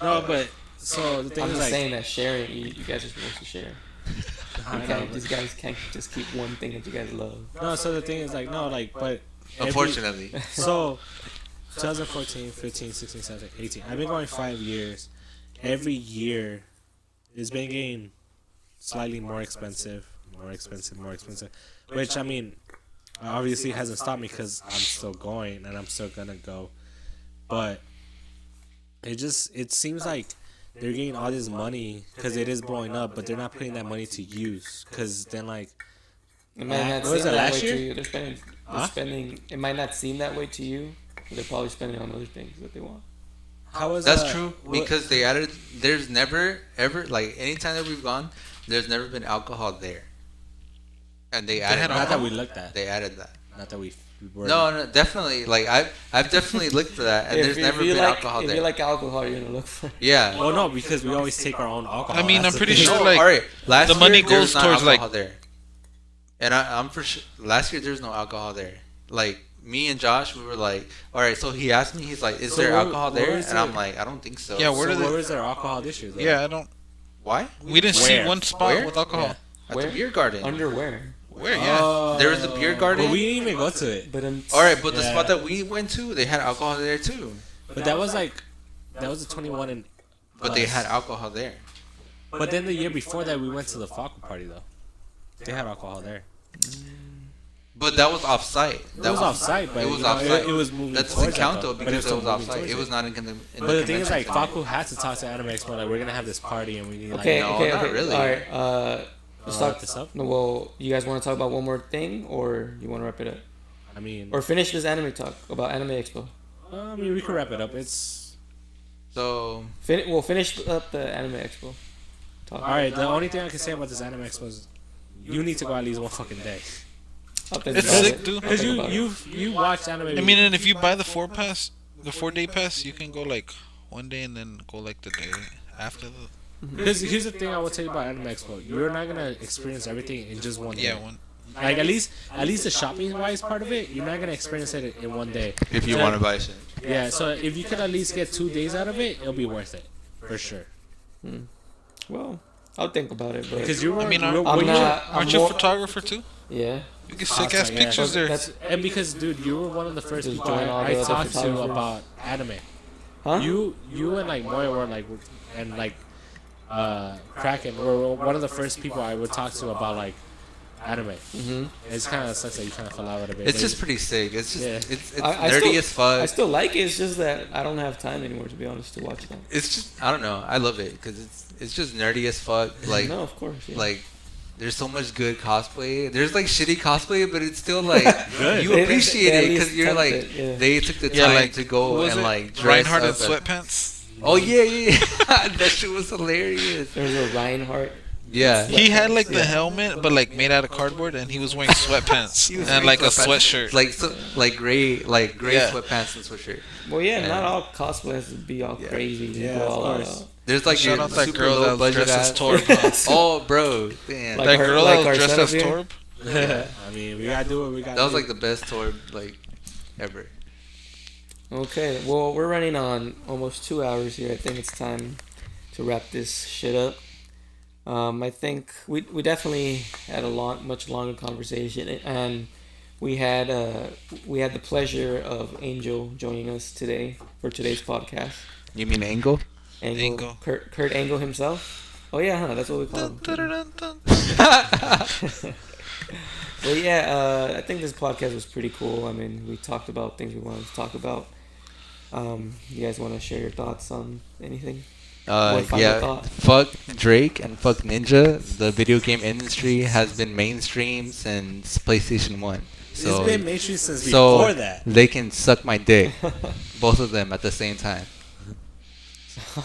No, but so the thing I'm is just like, saying that sharing, you guys are supposed to share. I You know, can't, but- these guys can't just keep one thing that you guys love. no. So the thing is like, no, like, but Unfortunately. So 2014, 15, 16, 17, 18. I've been going 5 years. Every year, it's been getting slightly more expensive, more expensive, more expensive. Which I mean, obviously hasn't stopped me because I'm still going and I'm still gonna go. But it seems like they're getting all this money because it is blowing up, but they're not putting that money to use. Because then like, It might not What was seem it, that last way year? to you. They're spending. Huh? It might not seem that way to you, but they're probably spending on other things that they want. how is That's that? true what- because they added. There's never ever like anytime that we've gone, there's never been alcohol there, and they added. had not that alcohol. we looked at, They added that. not that we were. No, definitely. Like I've definitely looked for that, and there's never you been like, alcohol if there. you like alcohol, you're gonna look for. Yeah. Well, no, because we always take our own alcohol. I mean, That's I'm the pretty thing. sure, No, like, all right. Last the year, money there goes was not towards, like- alcohol there, and I'm for sure. Last year there was no alcohol there. Like me and Josh, we were like, all right. So he asked me, he's like, "Is So there where- alcohol where there?" is And I'm it? like, "I don't think so." Yeah, where So do they? where is there alcohol this year? Though? Yeah, I don't. Why? We didn't see Where? one spot Where? with alcohol. Yeah. At Where? the beer garden. Underwear. Where? Yeah. There was a beer garden. But we didn't even go to it. But All right, but the Yeah. spot that we went to, they had alcohol there too. But that was like, that was a 21 and. But they plus. had alcohol there. But then the year before that, we went to the Falco party though. They had alcohol there. But that was off site. It was off site, but it was you know, off site. It was moving. That doesn't towards count that, though But because still it was off moving site. towards It was not in the. But the thing is, like, convention Falco had to talk to Anime Expo. Like, we're gonna have this party, and we need like. okay, No, okay, not okay. really. All right. Let's wrap talk this up? No, well, you guys want to talk about one more thing, or you want to wrap it up, I mean, or finish this anime talk about Anime Expo? I mean, we could wrap it up. It's So We'll finish up the Anime Expo talk. all right. The only thing I can say about this Anime Expo is you need to go at least one fucking day. I'll think It's about sick, it. dude. I'll Because think about it. you watch anime. I mean, and if you buy the 4-day pass, you can go like one day and then go like the day after the. Because here's the thing I will tell you about Anime Expo. You're not gonna experience everything in just one day. Yeah, one. Like at least the shopping wise part of it, you're not gonna experience it in one day. if you So- want to buy shit, Yeah, so if you could at least get 2 days out of it, it'll be worth it for sure. Well, I'll think about it, but Because you were, I mean, you were- I'm when you- not. Aren't you a photographer too? Yeah. You get sick ass yeah. pictures there. That's and because dude, you were one of the first Just people join all I the other talked to photographers. about anime. huh? You and like Moya were like, and like Kraken were one of the first people I would talk to about like anime. Mm-hmm. It's kind of sucks that you kind of fell out of it. it's just pretty sick. It's just Yeah. it's I nerdy still- as fuck. I still like it. It's just that I don't have time anymore, to be honest, to watch that. It's just I don't know. I love it because it's just nerdy as fuck. Like no, of course. Yeah. like there's so much good cosplay. There's like shitty cosplay, but it's still like Good. you They- appreciate they at it least because you're attempt like it, yeah. they took the Yeah, time like, to go what was and it? like dress Reinhardt in up. sweatpants. Oh yeah. That shit was hilarious. There's a Reinhardt. Yeah. He had like the helmet, but like made out of cardboard, and he was wearing sweatpants He was and wearing like a sweatpants. sweatshirt. like gray Yeah. sweatpants and sweatshirt. Well, yeah, Yeah. not all cosplay has to be all Yeah. crazy. Yeah, go of all course. out. There's like Shout your out that super girl low that was budget dressed as ass. Torb. Oh, bro, damn. Like That her- girl like that our was dressed son as up here? Torb. I mean, we gotta do what we gotta. That was do. like the best tour like ever. Okay, well, we're running on almost 2 hours here. I think it's time to wrap this shit up. I think we definitely had a much longer conversation, and we had the pleasure of Angel joining us today for today's podcast. You mean Angle? Angle. Kurt Angle himself. Oh yeah, huh? That's what we call him. Well, yeah, I think this podcast was pretty cool. I mean, we talked about things we wanted to talk about. You guys want to share your thoughts on anything? One final Yeah. thought. Fuck Drake and fuck Ninja. The video game industry has been mainstream since PlayStation 1. It's So, been mainstream since so before that. they can suck my dick. Both of them at the same time.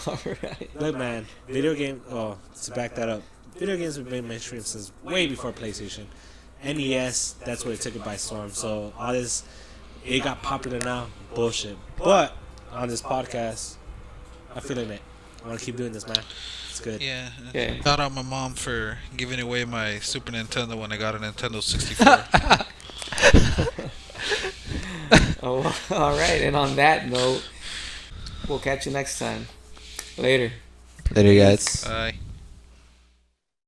All right. Look, man, video game. Oh, to back that up, video games have been mainstream since way before PlayStation. NES, that's where it took it by storm. So all this, it got popular now. Bullshit. But on this podcast, I'm feeling it. I want to keep doing this, man. It's good. Yeah. Okay. Shout out my mom for giving away my Super Nintendo when I got a Nintendo 64. Oh, all right. And on that note, we'll catch you next time. Later. Later, guys. Bye.